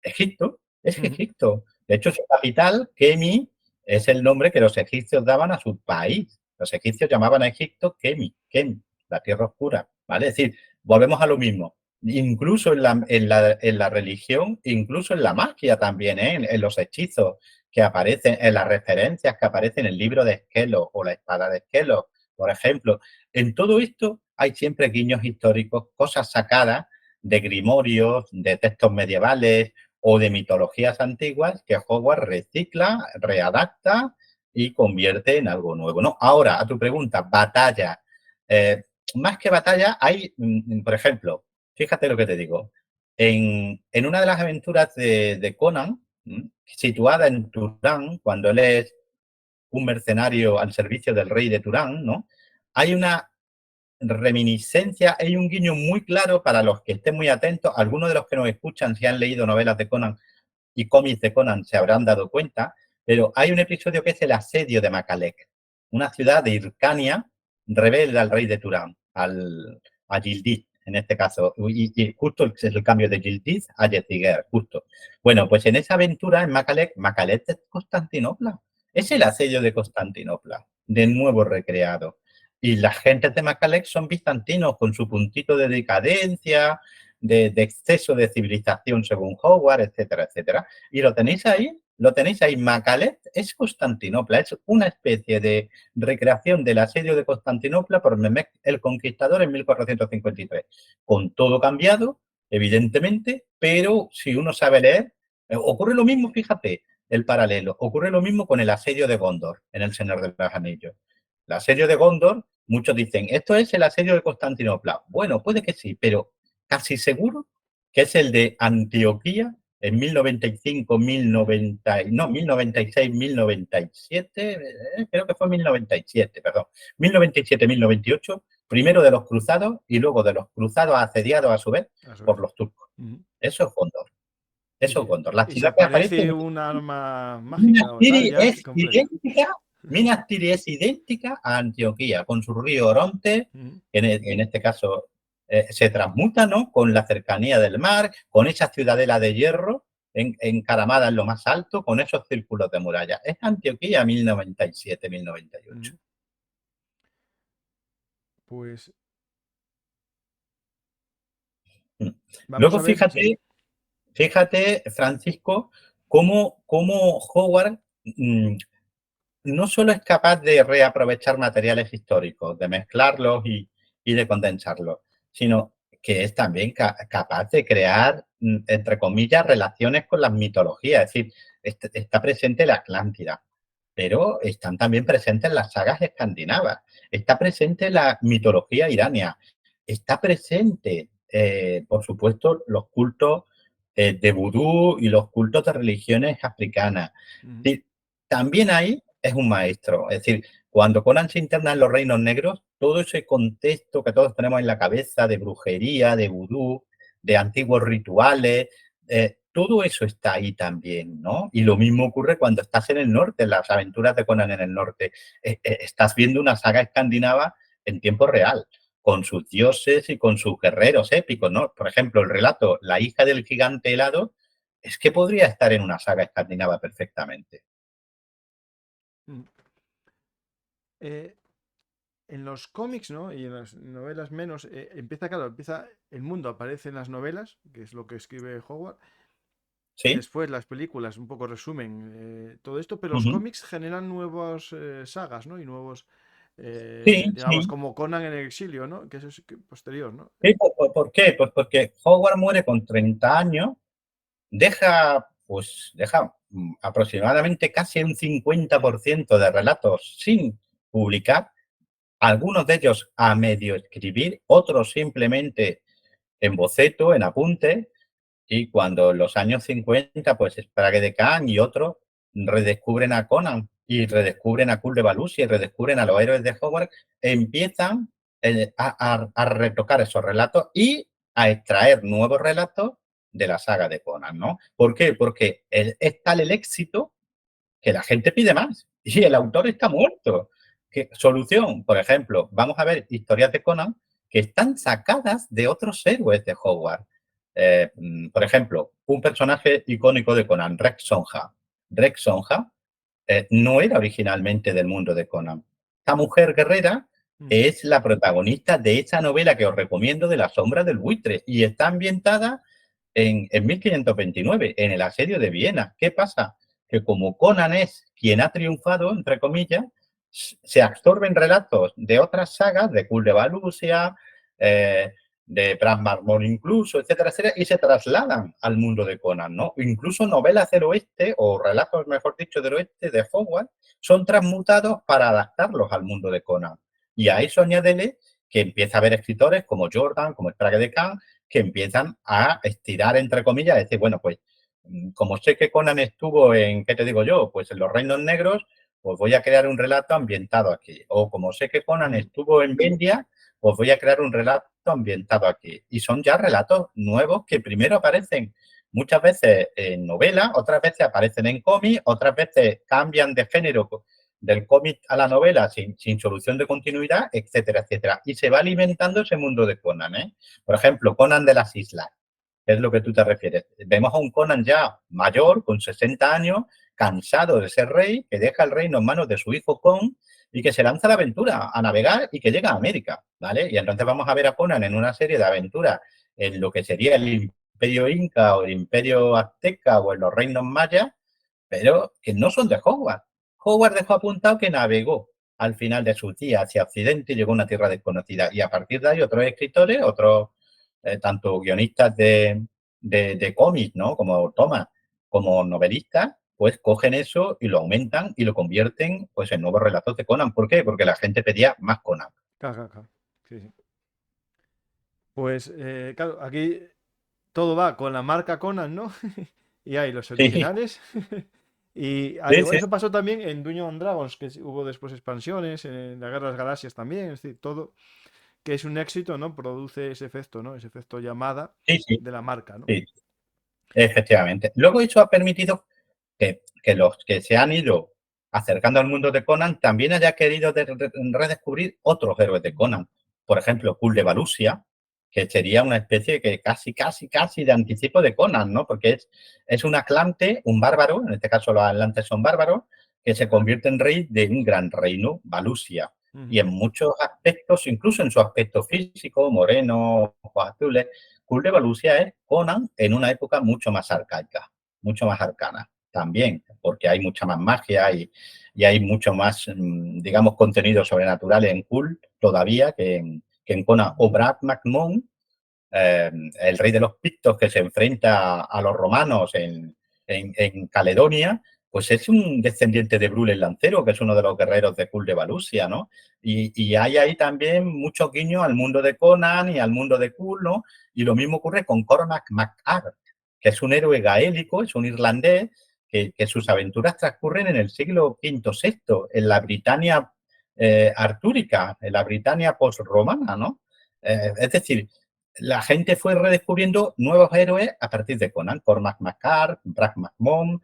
Speaker 2: Egipto, es
Speaker 1: ujú,
Speaker 2: Egipto. De hecho, su capital, Kemi, es el nombre que los egipcios daban a su país. Los egipcios llamaban a Egipto Kemi, Kemi, la tierra oscura, ¿vale? Es decir, volvemos a lo mismo. Incluso en la religión, incluso en la magia también, ¿eh? En los hechizos que aparecen, en las referencias que aparecen en el libro de Esquelo o la espada de Esquelo, por ejemplo. En todo esto hay siempre guiños históricos, cosas sacadas de grimorios, de textos medievales o de mitologías antiguas que Hogwarts recicla, readapta y convierte en algo nuevo, ¿no? Ahora, a tu pregunta, batalla. Eh, Más que batalla, hay, por ejemplo, fíjate lo que te digo. En una de las aventuras de Conan, situada en Turán, cuando él es un mercenario al servicio del rey de Turán, ¿no? Hay una reminiscencia, hay un guiño muy claro para los que estén muy atentos. Algunos de los que nos escuchan, si han leído novelas de Conan y cómics de Conan, se habrán dado cuenta, pero hay un episodio que es el asedio de Macalec, una ciudad de Hircania rebelde al rey de Turán, a Yildiz, en este caso, y justo es el cambio de Yildiz a Yeziguer, justo. Bueno, pues en esa aventura en Macalec, Macalec es Constantinopla, es el
Speaker 1: ujú,
Speaker 2: asedio de Constantinopla, de nuevo recreado. Y las gentes de Macalec son bizantinos con su puntito de decadencia, de exceso de civilización según Howard, etcétera, etcétera. Y lo tenéis ahí, lo tenéis ahí. Macalec es Constantinopla, es una especie de recreación del asedio de Constantinopla por Mehmed el Conquistador en 1453. Con todo cambiado, evidentemente, pero si uno sabe leer, ocurre lo mismo, fíjate, el paralelo, ocurre lo mismo con el asedio de Gondor en El Señor de los Anillos. El asedio de Gondor, muchos dicen, esto es el asedio de Constantinopla. Bueno, puede que sí, pero casi seguro que es el de Antioquía en 1095, 1090, no, 1096, 1097, creo que fue 1097, perdón, 1097, 1098, primero de los cruzados y luego de los cruzados asediados a su vez
Speaker 1: A su vez.
Speaker 2: por los turcos.
Speaker 1: Ujú.
Speaker 2: Eso es Gondor. Eso es Gondor. La
Speaker 1: Y si
Speaker 2: ciudad que aparece
Speaker 1: aparece
Speaker 2: en
Speaker 1: un arma mágica
Speaker 2: Minas
Speaker 1: o tal,
Speaker 2: Tirith
Speaker 1: ya es
Speaker 2: es
Speaker 1: completo.
Speaker 2: idéntica, Minas Tirith es idéntica a Antioquía, con su río Oronte,
Speaker 1: Ujú.
Speaker 2: en este caso se transmuta, ¿no? Con la cercanía del mar, con esa ciudadela de hierro encaramada en lo más alto, con esos círculos de muralla. Es Antioquía 1097, 1098.
Speaker 1: Ujú. Pues
Speaker 2: Mm.
Speaker 1: vamos
Speaker 2: Luego
Speaker 1: a ver, sí.
Speaker 2: fíjate, Francisco, cómo Howard no solo es capaz de reaprovechar materiales históricos, de mezclarlos y de condensarlos, sino que es también capaz de crear, entre comillas, relaciones con las mitologías. Es decir, está presente la Atlántida, pero están también presentes las sagas escandinavas, está presente la mitología irania, está presente, por supuesto, los cultos de vudú y los cultos de religiones africanas.
Speaker 1: Ujú.
Speaker 2: Sí, también ahí es un maestro. Es decir, cuando Conan se interna en los Reinos Negros, todo ese contexto que todos tenemos en la cabeza de brujería, de vudú, de antiguos rituales, todo eso está ahí también, ¿no? Y lo mismo ocurre cuando estás en el norte, en las aventuras de Conan en el norte. Estás viendo una saga escandinava en tiempo real, con sus dioses y con sus guerreros épicos, ¿no? Por ejemplo, el relato La hija del gigante helado es que podría estar en una saga escandinava perfectamente.
Speaker 1: Ujú. Eh, en los cómics, ¿no? Y en las novelas menos, empieza el mundo, aparece en las novelas, que es lo que escribe Howard.
Speaker 2: ¿Sí?
Speaker 1: Después las películas un poco resumen todo esto, pero
Speaker 2: Uh
Speaker 1: los
Speaker 2: -huh.
Speaker 1: cómics generan nuevas sagas, ¿no? Y nuevos,
Speaker 2: Sí,
Speaker 1: digamos,
Speaker 2: sí.
Speaker 1: como Conan en el exilio, ¿no? Que eso es posterior, ¿no?
Speaker 2: Sí, ¿por qué? Pues porque Howard muere con 30 años, deja aproximadamente casi un 50% de relatos sin publicar, algunos de ellos a medio escribir, otros simplemente en boceto, en apunte, y cuando en los años 50, pues Sprague de Khan y otros redescubren a Conan y redescubren a Kul de Balusi y redescubren a los héroes de Howard, empiezan a retocar esos relatos y a extraer nuevos relatos de la saga de Conan, ¿no? ¿Por qué? Porque es tal el éxito que la gente pide más y el
Speaker 1: Claro.
Speaker 2: autor está muerto. ¿Qué solución? Por ejemplo, vamos a ver historias de Conan que están sacadas de otros héroes de Howard. Por ejemplo, un personaje icónico de Conan, Rex Sonja. Rex Sonja no era originalmente del mundo de Conan. Esta mujer guerrera
Speaker 1: Ujú.
Speaker 2: es la protagonista de esa novela que os recomiendo de La sombra del buitre y está ambientada en 1529, en el asedio de Viena. ¿Qué pasa? Que como Conan es quien ha triunfado, entre comillas, se absorben relatos de otras sagas, de Kul de Balusia, de Bran Marmor incluso, etcétera, etcétera, y se trasladan al mundo de Conan, ¿no? Incluso novelas del oeste, o relatos, mejor dicho, del oeste de Howard, son transmutados para adaptarlos al mundo de Conan. Y a eso añádele que empieza a haber escritores como Jordan, como Sprague de Khan, que empiezan a estirar, entre comillas, a decir, bueno, pues como sé que Conan estuvo en, ¿qué te digo yo? Pues en los Reinos Negros, pues voy a crear un relato ambientado aquí. O como sé que Conan
Speaker 1: Ujú.
Speaker 2: estuvo en India, pues voy a crear un relato ambientado aquí. Y son ya relatos nuevos que primero aparecen muchas veces en novela, otras veces aparecen en cómic, otras veces cambian de género del cómic a la novela sin solución de continuidad, etcétera, etcétera. Y se va alimentando ese mundo de Conan, ¿eh? Por ejemplo, Conan de las Islas, es lo que tú te refieres. Vemos a un Conan ya mayor, con 60 años, cansado de ser rey, que deja el reino en manos de su hijo Con y que se lanza a la aventura, a navegar y que llega a América, ¿vale? Y entonces vamos a ver a Conan en una serie de aventuras en lo que sería el imperio inca o el imperio azteca o en los reinos mayas, pero que no son de Howard. Howard dejó apuntado que navegó al final de sus días hacia Occidente y llegó a una tierra desconocida. Y a partir de ahí otros escritores, otros tanto guionistas de cómics, ¿no? Como Thomas, como novelistas, pues cogen eso y lo aumentan y lo convierten pues en nuevos relatos de Conan. ¿Por qué? Porque la gente pedía más Conan.
Speaker 1: Claro, claro, claro. Sí, sí. Pues, claro, aquí todo va con la marca Conan, ¿no? Y hay los
Speaker 2: Sí,
Speaker 1: originales. Y
Speaker 2: sí, sí.
Speaker 1: eso pasó también en Dungeons and Dragons, que hubo después expansiones, en la Guerra de las Galaxias también, es decir, todo. que es un éxito, ¿no? Produce ese efecto, ¿no? Ese efecto llamada
Speaker 2: Sí, sí,
Speaker 1: de la marca, ¿no?
Speaker 2: sí, efectivamente. Luego eso ha permitido que los que se han ido acercando al mundo de Conan también haya querido redescubrir otros héroes de Conan. Por ejemplo, Kul de Balusia, que sería una especie que casi de anticipo de Conan, ¿no? Porque es un atlante, un bárbaro, en este caso los atlantes son bárbaros, que se convierte en rey de un gran reino, Balusia. Y
Speaker 1: Ujú,
Speaker 2: en muchos aspectos, incluso en su aspecto físico, moreno, ojos azules, Kul de Balusia es Conan en una época mucho más arcaica, mucho más arcana también, porque hay mucha más magia y hay mucho más, digamos, contenido sobrenatural en Kul todavía que en Conan. O Brad McMahon, el rey de los pictos que se enfrenta a los romanos en Caledonia, pues es un descendiente de Brul el Lancero, que es uno de los guerreros de Kul de Valusia, ¿no? Y hay ahí también mucho guiño al mundo de Conan y al mundo de Kul, ¿no? Y lo mismo ocurre con Cormac MacArt, que es un héroe gaélico, es un irlandés, que sus aventuras transcurren en el siglo V-VI, en la Britania artúrica, en la Britania post-romana, ¿no? Es decir, la gente fue redescubriendo nuevos héroes a partir de Conan, Cormac McCart, Brad McMahon,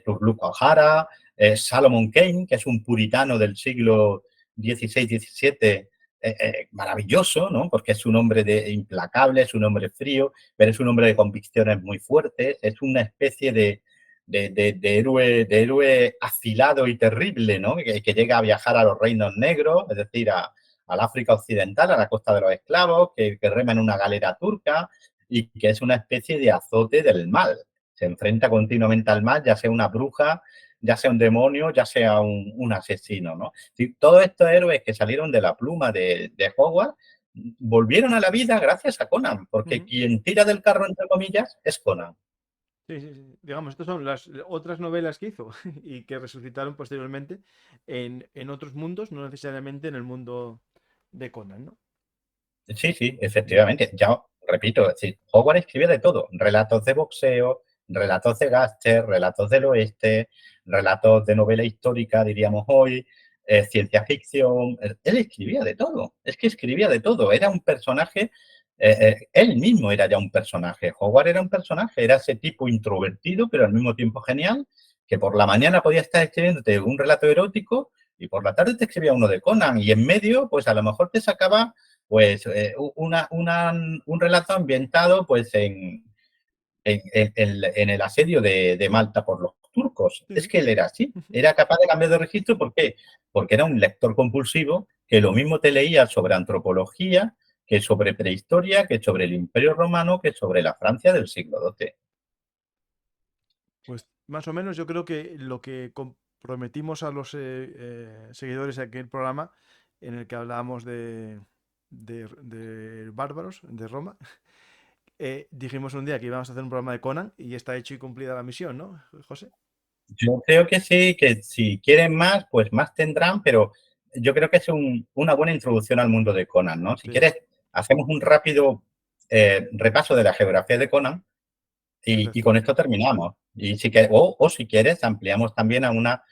Speaker 2: Turlough O'Hara, Salomon Kane, que es un puritano del siglo XVI-XVII, maravilloso, ¿no? Porque es un hombre implacable, es un hombre frío, pero es un hombre de convicciones muy fuertes, es una especie de héroe afilado y terrible, ¿no? Que llega a viajar a los reinos negros, es decir, al África Occidental, a la costa de los esclavos, que rema en una galera turca y que es una especie de azote del mal. Se enfrenta continuamente al mal, ya sea una bruja, ya sea un demonio, ya sea un asesino, ¿no? Todos estos héroes que salieron de la pluma de Hogwarts volvieron a la vida gracias a Conan, porque
Speaker 1: ujú.
Speaker 2: quien tira del carro, entre comillas, es Conan.
Speaker 1: Sí, sí, sí. Digamos, estas son las otras novelas que hizo y que resucitaron posteriormente en otros mundos, no necesariamente en el mundo de Conan, ¿no?
Speaker 2: Sí, sí, efectivamente. Ya repito, es decir, Howard escribía de todo: relatos de boxeo, relatos de gángster, relatos del oeste, relatos de novela histórica, diríamos hoy, ciencia ficción. Él escribía de todo, es que escribía de todo. Era un personaje, él mismo era ya un personaje. Howard era un personaje, era ese tipo introvertido, pero al mismo tiempo genial, que por la mañana podía estar escribiéndote un relato erótico y por la tarde te escribía uno de Conan y en medio, pues a lo mejor te sacaba pues un relato ambientado pues en el asedio de Malta por los turcos.
Speaker 1: Sí,
Speaker 2: Es
Speaker 1: sí.
Speaker 2: que él era así,
Speaker 1: Ujú.
Speaker 2: era capaz de cambiar de registro. ¿Por qué? Porque era un lector compulsivo que lo mismo te leía sobre antropología, que sobre prehistoria, que sobre el Imperio Romano, que sobre la Francia del siglo XII.
Speaker 1: Pues más o menos yo creo que lo que comprometimos a los seguidores de aquel programa en el que hablábamos de bárbaros de Roma, dijimos un día que íbamos a hacer un programa de Conan y está hecho y cumplida la misión, ¿no, José?
Speaker 2: Yo creo que sí, que si quieren más, pues más tendrán, pero yo creo que es una buena introducción al mundo de Conan, ¿no? Si
Speaker 1: Sí,
Speaker 2: quieres, hacemos un rápido repaso de la geografía de Conan y
Speaker 1: perfecto.
Speaker 2: con esto terminamos. Y o si quieres, ampliamos también a una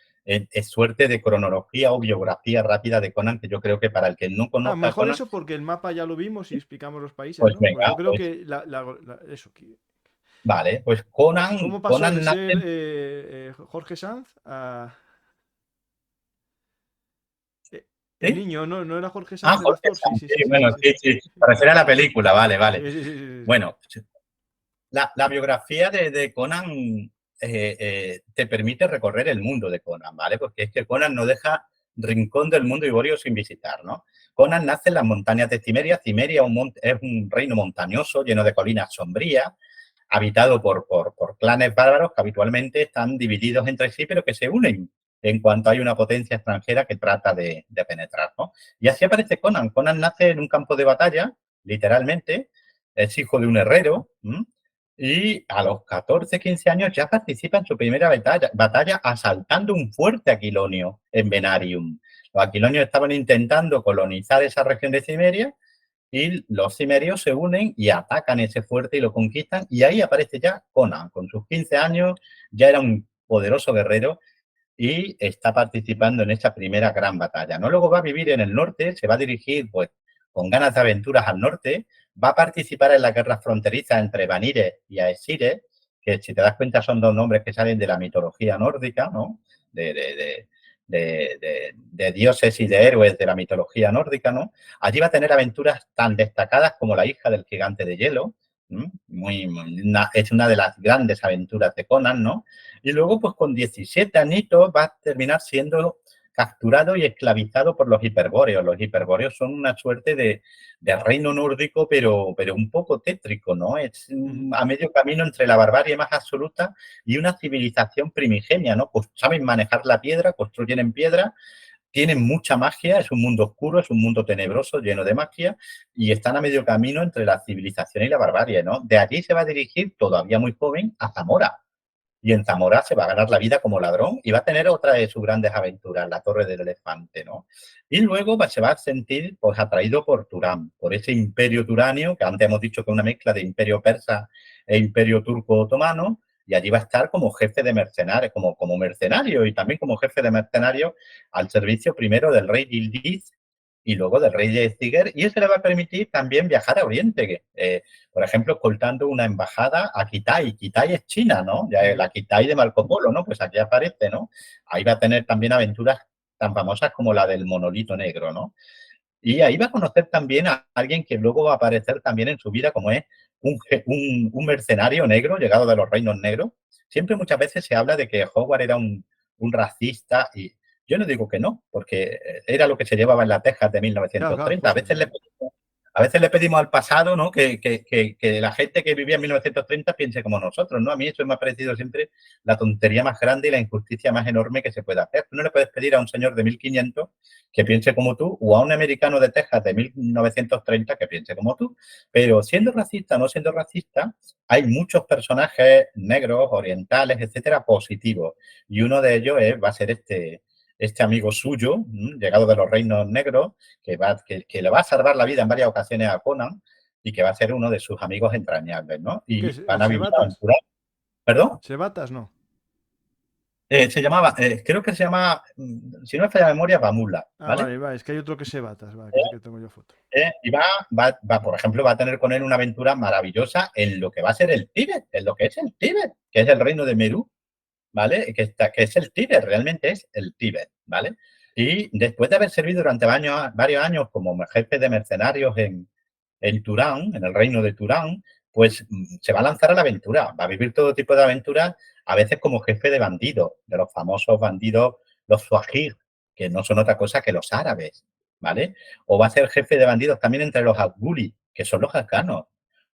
Speaker 2: suerte de cronología o biografía rápida de Conan, que yo creo que para el que no
Speaker 1: Ah,
Speaker 2: conozca a
Speaker 1: mejor
Speaker 2: Conan,
Speaker 1: eso porque el mapa ya lo vimos y explicamos los países,
Speaker 2: pues
Speaker 1: ¿no? Pues
Speaker 2: venga,
Speaker 1: yo creo
Speaker 2: pues
Speaker 1: que eso,
Speaker 2: vale, pues Conan,
Speaker 1: ¿cómo pasó de
Speaker 2: Conan nace.
Speaker 1: ser Jorge Sanz a... el
Speaker 2: ¿Sí?
Speaker 1: niño, ¿no? ¿No era Jorge
Speaker 2: Ah,
Speaker 1: Sanz el
Speaker 2: Jorge
Speaker 1: actor? Sí,
Speaker 2: Sanz,
Speaker 1: sí, sí,
Speaker 2: sí,
Speaker 1: sí,
Speaker 2: bueno,
Speaker 1: sí, sí.
Speaker 2: sí, sí, para hacer a la película, vale, vale.
Speaker 1: Sí, sí, sí, sí, sí.
Speaker 2: Bueno, la biografía de Conan te permite recorrer el mundo de Conan, ¿vale? Porque es que Conan no deja rincón del mundo iborio sin visitar, ¿no? Conan nace en las montañas de Cimeria. Cimeria es un reino montañoso lleno de colinas sombrías, habitado por clanes bárbaros que habitualmente están divididos entre sí, pero que se unen en cuanto hay una potencia extranjera que trata de penetrar, ¿no? Y así aparece Conan. Conan nace en un campo de batalla, literalmente, es hijo de un herrero, ¿m? Y a los 14, 15 años ya participa en su primera batalla asaltando un fuerte aquilonio en Venarium. Los aquilonios estaban intentando colonizar esa región de Cimeria y los cimerios se unen y atacan ese fuerte y lo conquistan. Y ahí aparece ya Conan, con sus 15 años, ya era un poderoso guerrero y está participando en esa primera gran batalla, ¿no? Luego va a vivir en el norte, se va a dirigir pues con ganas de aventuras al norte, va a participar en la guerra fronteriza entre Vanire y Aesire, que si te das cuenta son dos nombres que salen de la mitología nórdica, ¿no? De dioses y de héroes de la mitología nórdica, ¿no? Allí va a tener aventuras tan destacadas como la hija del gigante de hielo, es una de las grandes aventuras de Conan, ¿no? Y luego, pues con 17 añitos va a terminar siendo capturado y esclavizado por los hiperbóreos. Los hiperbóreos son una suerte de reino nórdico, pero un poco tétrico, ¿no? Es a medio camino entre la barbarie más absoluta y una civilización primigenia, ¿no? Pues saben manejar la piedra, construyen en piedra, tienen mucha magia, es un mundo oscuro, es un mundo tenebroso, lleno de magia, y están a medio camino entre la civilización y la barbarie, ¿no? De allí se va a dirigir, todavía muy joven, a Zamora. Y en Zamora se va a ganar la vida como ladrón y va a tener otra de sus grandes aventuras, la Torre del Elefante, ¿no? Y luego se va a sentir pues, atraído por Turán, por ese imperio turanio, que antes hemos dicho que es una mezcla de imperio persa e imperio turco-otomano, y allí va a estar como jefe de mercenarios, como mercenario y también como jefe de mercenarios al servicio primero del rey Yildiz y luego del rey de Ziger, y eso le va a permitir también viajar a Oriente, por ejemplo, escoltando una embajada a Kitai. Kitai es China, ¿no? Ya la Kitai de Marco Polo, ¿no? Pues aquí aparece, ¿no? Ahí va a tener también aventuras tan famosas como la del monolito negro, ¿no? Y ahí va a conocer también a alguien que luego va a aparecer también en su vida como es un mercenario negro llegado de los reinos negros. Siempre muchas veces se habla de que Howard era un racista y yo no digo que no, porque era lo que se llevaba en la Texas de
Speaker 1: Claro, claro,
Speaker 2: 1930.
Speaker 1: justo. Sí, sí.
Speaker 2: A veces le pedimos al pasado, ¿no? Que la gente que vivía en 1930 piense como nosotros, ¿no? A mí eso me ha parecido siempre la tontería más grande y la injusticia más enorme que se puede hacer. Tú no le puedes pedir a un señor de 1500 que piense como tú o a un americano de Texas de 1930 que piense como tú. Pero siendo racista o no siendo racista, hay muchos personajes negros, orientales, etcétera, positivos. Y uno de ellos va a ser este amigo suyo, llegado de los reinos negros, que le va a salvar la vida en varias ocasiones a Conan y que va a ser uno de sus amigos entrañables, ¿no?
Speaker 1: ¿Qué
Speaker 2: Y
Speaker 1: es?
Speaker 2: van a vivir
Speaker 1: ¿Sebatas?
Speaker 2: aventuras. ¿Perdón?
Speaker 1: ¿Sebatas? No.
Speaker 2: Se llamaba, creo que se llama, si no me falla la memoria, Bamula,
Speaker 1: Ah,
Speaker 2: ¿vale?
Speaker 1: vale, vale. Es que hay otro que es Sebatas, vale, que sí que tengo yo foto.
Speaker 2: Y por ejemplo, va a tener con él una aventura maravillosa en lo que va a ser el Tíbet, en lo que es el Tíbet, que es el reino de Merú, ¿vale? Que es el Tíbet, realmente es el Tíbet, ¿vale? Y después de haber servido durante varios años como jefe de mercenarios en Turán, en el reino de Turán, pues se va a lanzar a la aventura, va a vivir todo tipo de aventuras, a veces como jefe de bandidos, de los famosos bandidos, los Swahili, que no son otra cosa que los árabes, ¿vale? O va a ser jefe de bandidos también entre los Afghuli, que son los afganos.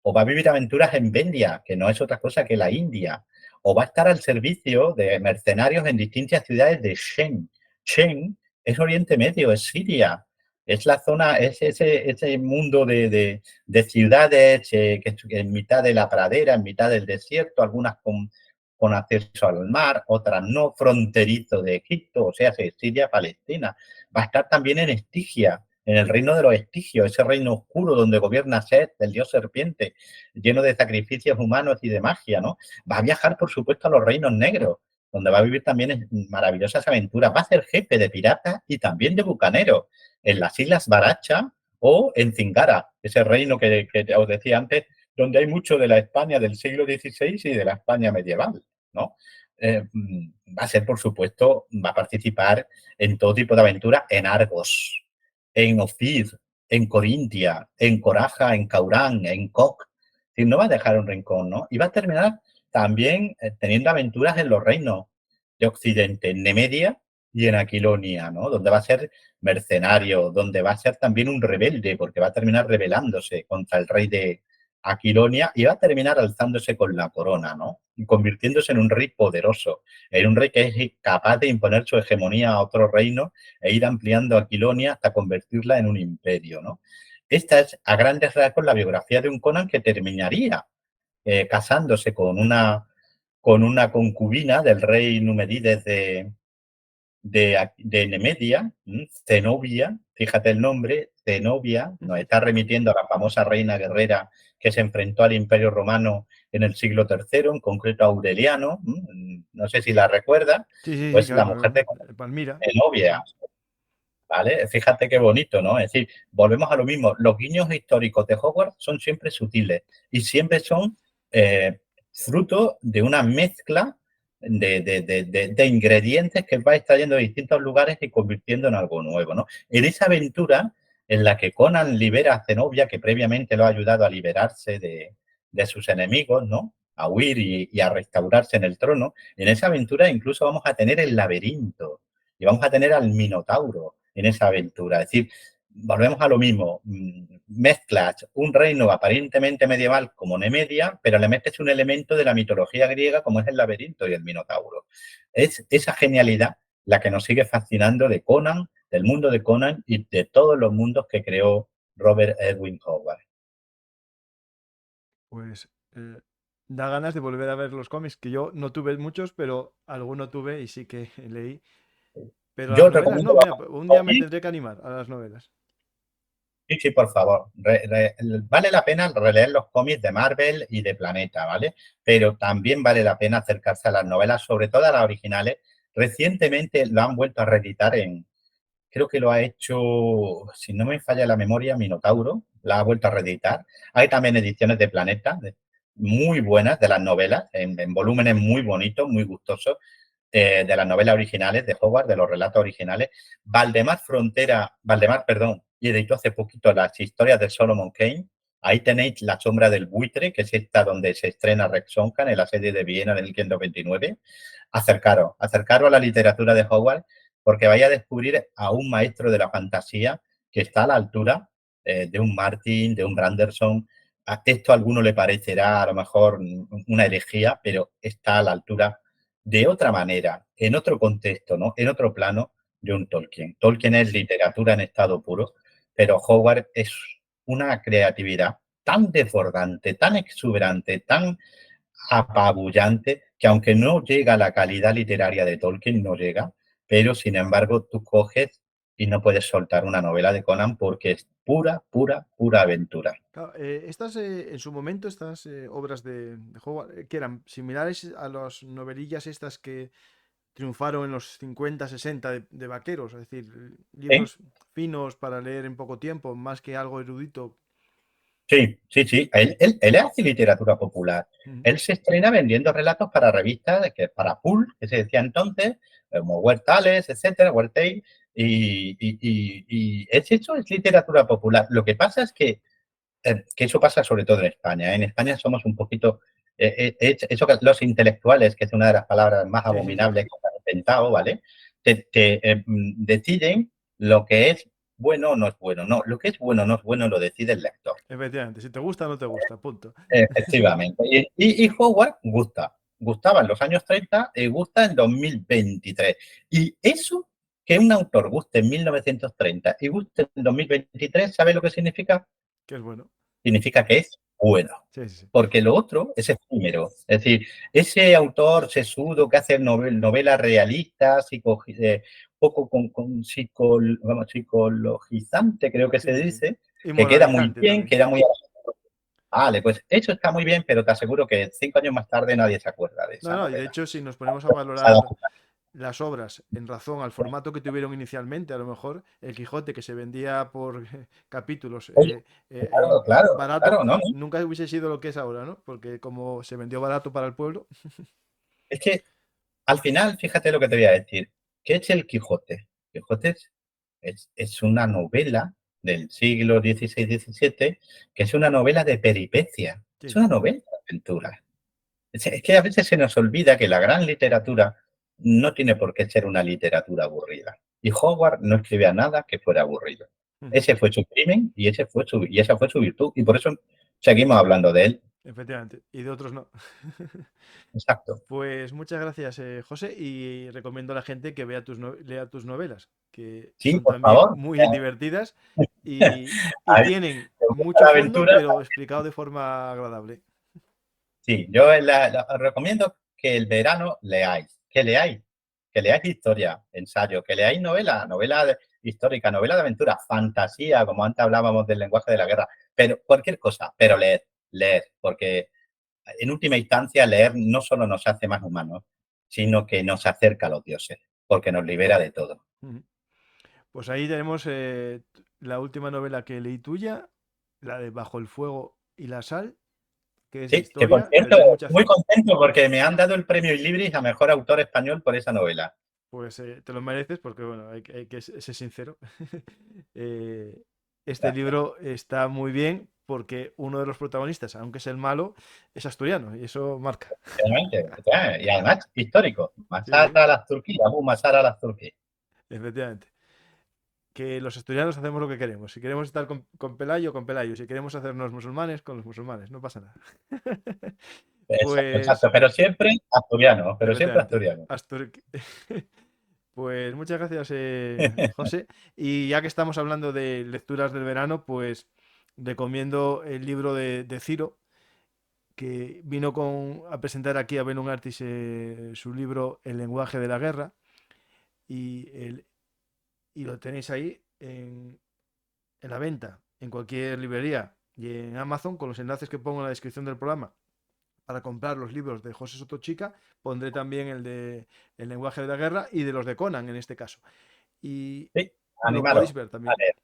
Speaker 2: O va a vivir aventuras en Bendia, que no es otra cosa que la India. O va a estar al servicio de mercenarios en distintas ciudades de Shen. Shen es Oriente Medio, es Siria, es la zona, es ese mundo de ciudades que en mitad de la pradera, en mitad del desierto, algunas con acceso al mar, otras no, fronterizo de Egipto, o sea, Siria, Palestina. Va a estar también en Estigia, en el reino de los Estigios, ese reino oscuro donde gobierna Set, el dios serpiente, lleno de sacrificios humanos y de magia, ¿no? Va a viajar, por supuesto, a los reinos negros, donde va a vivir también maravillosas aventuras. Va a ser jefe de piratas y también de bucaneros en las Islas Baracha o en Zingara, ese reino que os decía antes, donde hay mucho de la España del siglo XVI y de la España medieval, ¿no? Va a ser, por supuesto, va a participar en todo tipo de aventuras en Argos, en Ofir, en Corintia, en Coraja, en Caurán, en Koc. Es decir, no va a dejar un rincón, ¿no? Y va a terminar también teniendo aventuras en los reinos de Occidente, en Nemedia y en Aquilonia, ¿no? Donde va a ser mercenario, donde va a ser también un rebelde, porque va a terminar rebelándose contra el rey de Aquilonia y va a terminar alzándose con la corona, ¿no? Y convirtiéndose en un rey poderoso, en un rey que es capaz de imponer su hegemonía a otro reino e ir ampliando Aquilonia hasta convertirla en un imperio, ¿no? Esta es, a grandes rasgos, la biografía de un Conan que terminaría casándose con una concubina del rey Numerides de Nemedia, Zenobia, fíjate el nombre, Zenobia, nos está remitiendo a la famosa reina guerrera que se enfrentó al Imperio Romano en el siglo III, en concreto a Aureliano, no sé si la recuerda,
Speaker 1: Sí, sí, sí,
Speaker 2: pues la
Speaker 1: claro,
Speaker 2: mujer
Speaker 1: claro.
Speaker 2: de
Speaker 1: Palmira.
Speaker 2: Zenobia, ¿vale? Fíjate qué bonito, ¿no? Es decir, volvemos a lo mismo. Los guiños históricos de Hogwarts son siempre sutiles y siempre son fruto de una mezcla de ingredientes que va extrayendo de distintos lugares y convirtiendo en algo nuevo, ¿no? En esa aventura en la que Conan libera a Zenobia, que previamente lo ha ayudado a liberarse de sus enemigos, ¿no? A huir y a restaurarse en el trono. En esa aventura incluso vamos a tener el laberinto y vamos a tener al Minotauro en esa aventura. Es decir, volvemos a lo mismo, mezclas un reino aparentemente medieval como Nemedia, pero le metes un elemento de la mitología griega como es el laberinto y el Minotauro. Es esa genialidad la que nos sigue fascinando de Conan, del mundo de Conan y de todos los mundos que creó Robert Edwin Howard.
Speaker 1: Pues da ganas de volver a ver los cómics, que yo no tuve muchos, pero alguno tuve y sí que leí. Pero
Speaker 2: Yo
Speaker 1: las novelas
Speaker 2: recomiendo
Speaker 1: no, mira, un día me
Speaker 2: cómics.
Speaker 1: tendré que animar a las novelas.
Speaker 2: Sí, sí, por favor. Vale la pena releer los cómics de Marvel y de Planeta, ¿vale? Pero también vale la pena acercarse a las novelas, sobre todo a las originales. Recientemente lo han vuelto a reeditar creo que lo ha hecho, si no me falla la memoria, Minotauro, la ha vuelto a reeditar. Hay también ediciones de Planeta, muy buenas de las novelas, en volúmenes muy bonitos, muy gustosos, de las novelas originales de Howard, de los relatos originales. Valdemar, perdón, y editó hace poquito las historias de Solomon Kane. Ahí tenéis La sombra del buitre, que es esta donde se estrena Rex Sonkan en la serie de Viena del 529. Acercaros a la literatura de Howard porque vais a descubrir a un maestro de la fantasía que está a la altura de un Martin, de un Branderson. Esto a alguno le parecerá a lo mejor una herejía, pero está a la altura de otra manera, en otro contexto, ¿no? En otro plano de un Tolkien. Tolkien es literatura en estado puro, pero Howard es una creatividad tan desbordante, tan exuberante, tan apabullante, que aunque no llega a la calidad literaria de Tolkien, no llega, pero sin embargo tú coges y no puedes soltar una novela de Conan porque es pura, pura, pura aventura.
Speaker 1: Claro, estas, en su momento, estas obras de Howard, que eran similares a las novelillas estas que triunfaron en los 50 60 de vaqueros, es decir,
Speaker 2: ¿Sí?
Speaker 1: libros finos para leer en poco tiempo, más que algo erudito.
Speaker 2: Sí, sí, sí. Él hace literatura popular.
Speaker 1: Ujú.
Speaker 2: Él se estrena vendiendo relatos para revistas, para Pulp, que se decía entonces, como Huertales, etcétera, Huertay, y es eso, es literatura popular. Lo que pasa es que eso pasa sobre todo en España. ¿Eh? En España somos un poquito, eso que los intelectuales, que es una de las palabras más
Speaker 1: Sí, sí, sí.
Speaker 2: abominables que se han inventado, ¿vale? Deciden lo que es bueno o no es bueno. No, lo que es bueno o no es bueno lo decide el lector.
Speaker 1: Efectivamente, si te gusta o no te gusta, punto.
Speaker 2: Efectivamente. Y Howard gustaba en los años 30 y gusta en 2023. Y eso, que un autor guste en 1930 y guste en 2023, ¿sabe lo que significa?
Speaker 1: Que es bueno.
Speaker 2: Significa que es bueno.
Speaker 1: Sí, sí, sí.
Speaker 2: Porque lo otro es efímero. Es decir, ese autor sesudo que hace novelas realistas, poco vamos, psicologizante, creo que
Speaker 1: Sí,
Speaker 2: se
Speaker 1: sí, sí.
Speaker 2: dice,
Speaker 1: Y
Speaker 2: que queda muy
Speaker 1: moralizante
Speaker 2: bien,
Speaker 1: también.
Speaker 2: queda muy. Vale, pues eso está muy bien, pero te aseguro que 5 años más tarde nadie se acuerda de
Speaker 1: No,
Speaker 2: esa
Speaker 1: no, y de
Speaker 2: novela.
Speaker 1: hecho, si nos ponemos a valorar las obras en razón al formato que tuvieron inicialmente, a lo mejor el Quijote que se vendía por capítulos
Speaker 2: Oye, claro, claro,
Speaker 1: barato,
Speaker 2: claro, ¿no?
Speaker 1: nunca hubiese sido lo que es ahora, ¿no? Porque como se vendió barato para el pueblo.
Speaker 2: Es que al final, fíjate lo que te voy a decir. ¿Qué es el Quijote? Quijote es una novela del siglo XVI-XVII, que es una novela de peripecia, es
Speaker 1: Sí.
Speaker 2: una novela de aventura. Es que a veces se nos olvida que la gran literatura no tiene por qué ser una literatura aburrida. Y Howard no escribía nada que fuera aburrido.
Speaker 1: Ujú.
Speaker 2: Ese fue su crimen y esa fue su virtud. Y por eso seguimos hablando de él.
Speaker 1: Efectivamente. Y de otros no.
Speaker 2: Exacto.
Speaker 1: Pues muchas gracias, José, y recomiendo a la gente que lea tus novelas, que
Speaker 2: Sí,
Speaker 1: son
Speaker 2: por
Speaker 1: también
Speaker 2: favor.
Speaker 1: muy divertidas y
Speaker 2: Ahí,
Speaker 1: tienen
Speaker 2: ¿te gusta
Speaker 1: mucho
Speaker 2: la
Speaker 1: fondo,
Speaker 2: aventura?
Speaker 1: pero explicado de forma agradable.
Speaker 2: Sí, yo os recomiendo que el verano leáis, que leáis historia, ensayo, que leáis histórica, novela de aventura, fantasía, como antes hablábamos del lenguaje de la guerra, pero cualquier cosa, pero leer, porque en última instancia leer no solo nos hace más humanos, sino que nos acerca a los dioses, porque nos libera de todo.
Speaker 1: Ujú. Pues ahí tenemos la última novela que leí tuya, la de Bajo el fuego y la sal, que es de
Speaker 2: Sí, que por
Speaker 1: historia, pero
Speaker 2: cierto,
Speaker 1: tiene mucha
Speaker 2: muy
Speaker 1: acción.
Speaker 2: contento porque me han dado el premio Illibris a mejor autor español por esa novela.
Speaker 1: Pues te lo mereces porque, bueno, hay que ser sincero. Eh, este
Speaker 2: Gracias.
Speaker 1: libro está muy bien porque uno de los protagonistas, aunque es el malo, es asturiano y eso marca.
Speaker 2: Y además histórico.
Speaker 1: Sí,
Speaker 2: Masar
Speaker 1: sí,
Speaker 2: a las Turquías, Abu Masar a las Turquías.
Speaker 1: efectivamente. Que los asturianos hacemos lo que queremos. Si queremos estar con Pelayo, con Pelayo. Si queremos hacernos musulmanes, con los musulmanes. No pasa nada.
Speaker 2: Exacto,
Speaker 1: Pues,
Speaker 2: exacto. Pero siempre asturiano, pero siempre
Speaker 1: efectivamente.
Speaker 2: asturiano.
Speaker 1: Pues muchas gracias, José. Y ya que estamos hablando de lecturas del verano, pues recomiendo el libro de Ciro, que vino a presentar aquí a Belum Artis su libro El lenguaje de la guerra. Y, y lo tenéis ahí en la venta, en cualquier librería y en Amazon, con los enlaces que pongo en la descripción del programa. Para comprar los libros de José Sotochica, pondré también el de El lenguaje de la guerra y de los de Conan en este caso. Y
Speaker 2: Sí,
Speaker 1: lo podéis
Speaker 2: animaros.
Speaker 1: ver también.
Speaker 2: Vale.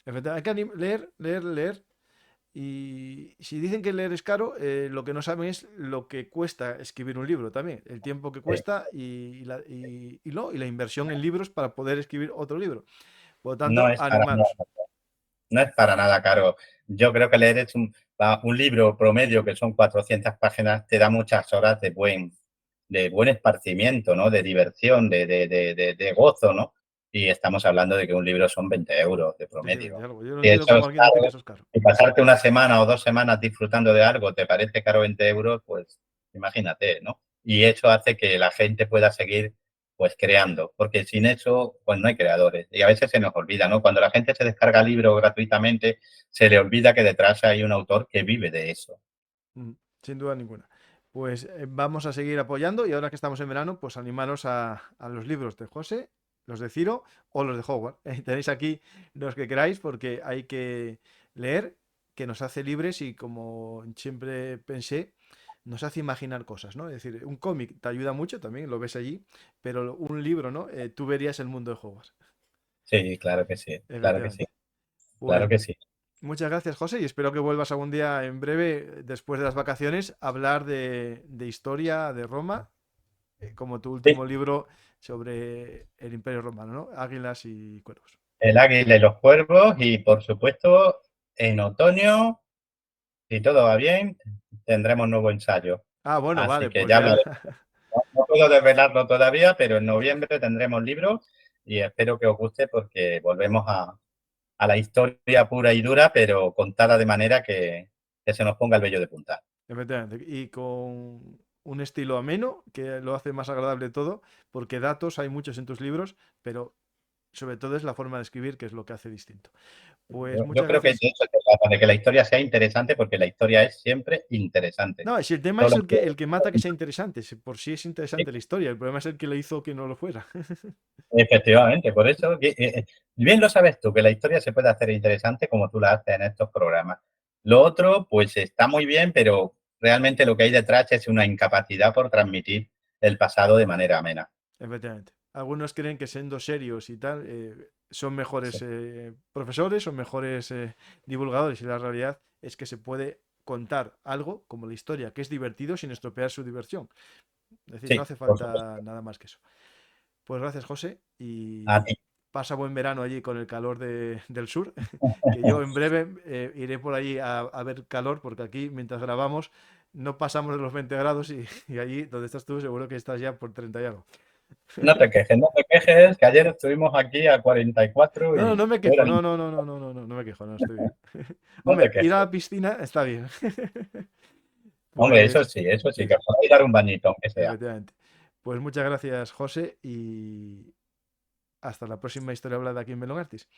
Speaker 1: Efectivamente, hay que leer, leer, leer. Y si dicen que leer es caro, lo que no saben es lo que cuesta escribir un libro también, el tiempo que
Speaker 2: Sí.
Speaker 1: cuesta y la inversión en libros para poder escribir otro libro. Por lo
Speaker 2: No
Speaker 1: tanto,
Speaker 2: es para nada,
Speaker 1: animaros.
Speaker 2: no es para nada caro. Yo creo que leer es un libro promedio que son 400 páginas, te da muchas horas de buen esparcimiento, ¿no? De diversión, de gozo, ¿no? Y estamos hablando de que un libro son 20 euros de
Speaker 1: Sí, sí, 20
Speaker 2: promedio.
Speaker 1: algo. Yo no
Speaker 2: Si
Speaker 1: entiendo
Speaker 2: eso
Speaker 1: cómo
Speaker 2: es
Speaker 1: alguien dice que
Speaker 2: caro,
Speaker 1: eso es caro.
Speaker 2: y pasarte una semana o 2 semanas disfrutando de algo te parece caro 20 euros, pues imagínate, ¿no? Y eso hace que la gente pueda seguir pues creando, porque sin eso pues no hay creadores. Y a veces se nos olvida, ¿no? Cuando la gente se descarga libros gratuitamente, se le olvida que detrás hay un autor que vive de eso.
Speaker 1: Mm, sin duda ninguna. Pues vamos a seguir apoyando y ahora que estamos en verano, pues animaros a los libros de José, los de Ciro o los de Howard. Tenéis aquí los que queráis porque hay que leer, que nos hace libres y como siempre pensé, nos hace imaginar cosas, ¿no? Es decir, un cómic te ayuda mucho también, lo ves allí, pero un libro, ¿no? Tú verías el mundo de Hogwarts.
Speaker 2: Sí, claro que sí, claro que sí,
Speaker 1: Efectivamente. Pues
Speaker 2: claro que sí.
Speaker 1: muchas gracias, José, y espero que vuelvas algún día en breve, después de las vacaciones, a hablar de historia de Roma, como tu
Speaker 2: Sí,
Speaker 1: último libro sobre el Imperio Romano, ¿no? Águilas y cuervos.
Speaker 2: el águila y los cuervos y por supuesto en otoño, si todo va bien, tendremos nuevo ensayo.
Speaker 1: Ah, bueno,
Speaker 2: Así
Speaker 1: vale,
Speaker 2: que
Speaker 1: pues
Speaker 2: ya
Speaker 1: ya.
Speaker 2: hablaré. No puedo desvelarlo todavía, pero en noviembre tendremos libros y espero que os guste porque volvemos a la historia pura y dura, pero contada de manera que se nos ponga el vello de punta.
Speaker 1: Efectivamente. Y con un estilo ameno que lo hace más agradable todo, porque datos hay muchos en tus libros, pero sobre todo es la forma de escribir que es lo que hace distinto. Pues
Speaker 2: Yo
Speaker 1: muchas
Speaker 2: creo que de
Speaker 1: gracias.
Speaker 2: eso se trata, de que la historia sea interesante, porque la historia es siempre interesante.
Speaker 1: No, si el tema es
Speaker 2: Solo que
Speaker 1: el que mata que sea interesante, si por sí es interesante la historia, el problema es el que le hizo que no lo fuera.
Speaker 2: efectivamente, por eso, bien lo sabes tú, que la historia se puede hacer interesante como tú la haces en estos programas. Lo otro, pues está muy bien, pero realmente lo que hay detrás es una incapacidad por transmitir el pasado de manera amena.
Speaker 1: Efectivamente. Algunos creen que siendo serios y tal, son mejores
Speaker 2: Sí,
Speaker 1: profesores, son mejores divulgadores, y la realidad es que se puede contar algo como la historia, que es divertido sin estropear su diversión. Es decir, no
Speaker 2: sí,
Speaker 1: hace
Speaker 2: por
Speaker 1: falta
Speaker 2: supuesto.
Speaker 1: nada más que eso. Pues gracias, José,
Speaker 2: A
Speaker 1: y
Speaker 2: ti.
Speaker 1: pasa buen verano allí con el calor del sur, que yo en breve iré por allí a ver calor, porque aquí, mientras grabamos, no pasamos de los 20 grados y allí donde estás tú seguro que estás ya por 30 y algo.
Speaker 2: No te quejes, que ayer estuvimos aquí a 44
Speaker 1: No, no, no
Speaker 2: y
Speaker 1: me
Speaker 2: no
Speaker 1: quejo,
Speaker 2: era ni...
Speaker 1: no, no, no, no, no, no, no, no me quejo, no, estoy bien.
Speaker 2: No te
Speaker 1: Hombre, ir a
Speaker 2: quejes.
Speaker 1: la piscina está bien.
Speaker 2: Hombre,
Speaker 1: Pues
Speaker 2: eso sí,
Speaker 1: sí,
Speaker 2: que
Speaker 1: sí,
Speaker 2: os dar un bañito, aunque sea.
Speaker 1: efectivamente. Pues muchas gracias, José, y hasta la próxima historia hablada aquí en Melon Artis.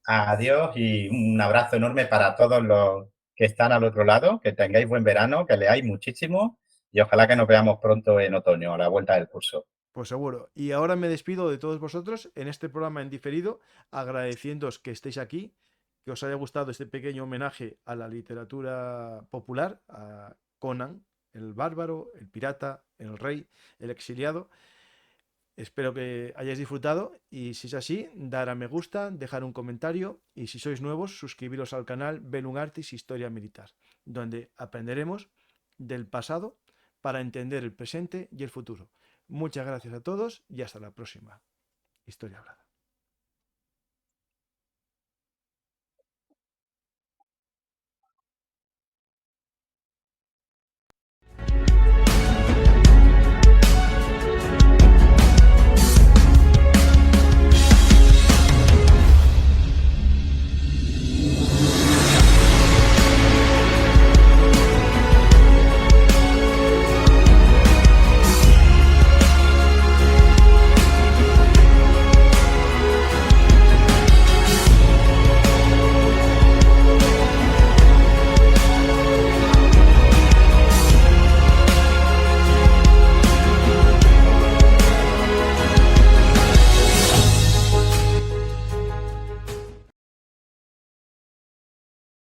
Speaker 2: Adiós y un abrazo enorme para todos los que están al otro lado, que tengáis buen verano, que leáis muchísimo y ojalá que nos veamos pronto en otoño, a la vuelta del curso.
Speaker 1: Pues seguro. Y ahora me despido de todos vosotros en este programa en diferido, agradeciéndoos que estéis aquí, que os haya gustado este pequeño homenaje a la literatura popular, a Conan, el bárbaro, el pirata, el rey, el exiliado. Espero que hayáis disfrutado y si es así, dar a me gusta, dejar un comentario y si sois nuevos, suscribiros al canal Bellum Artis Historia Militar, donde aprenderemos del pasado para entender el presente y el futuro. Muchas gracias a todos y hasta la próxima. Historia hablada.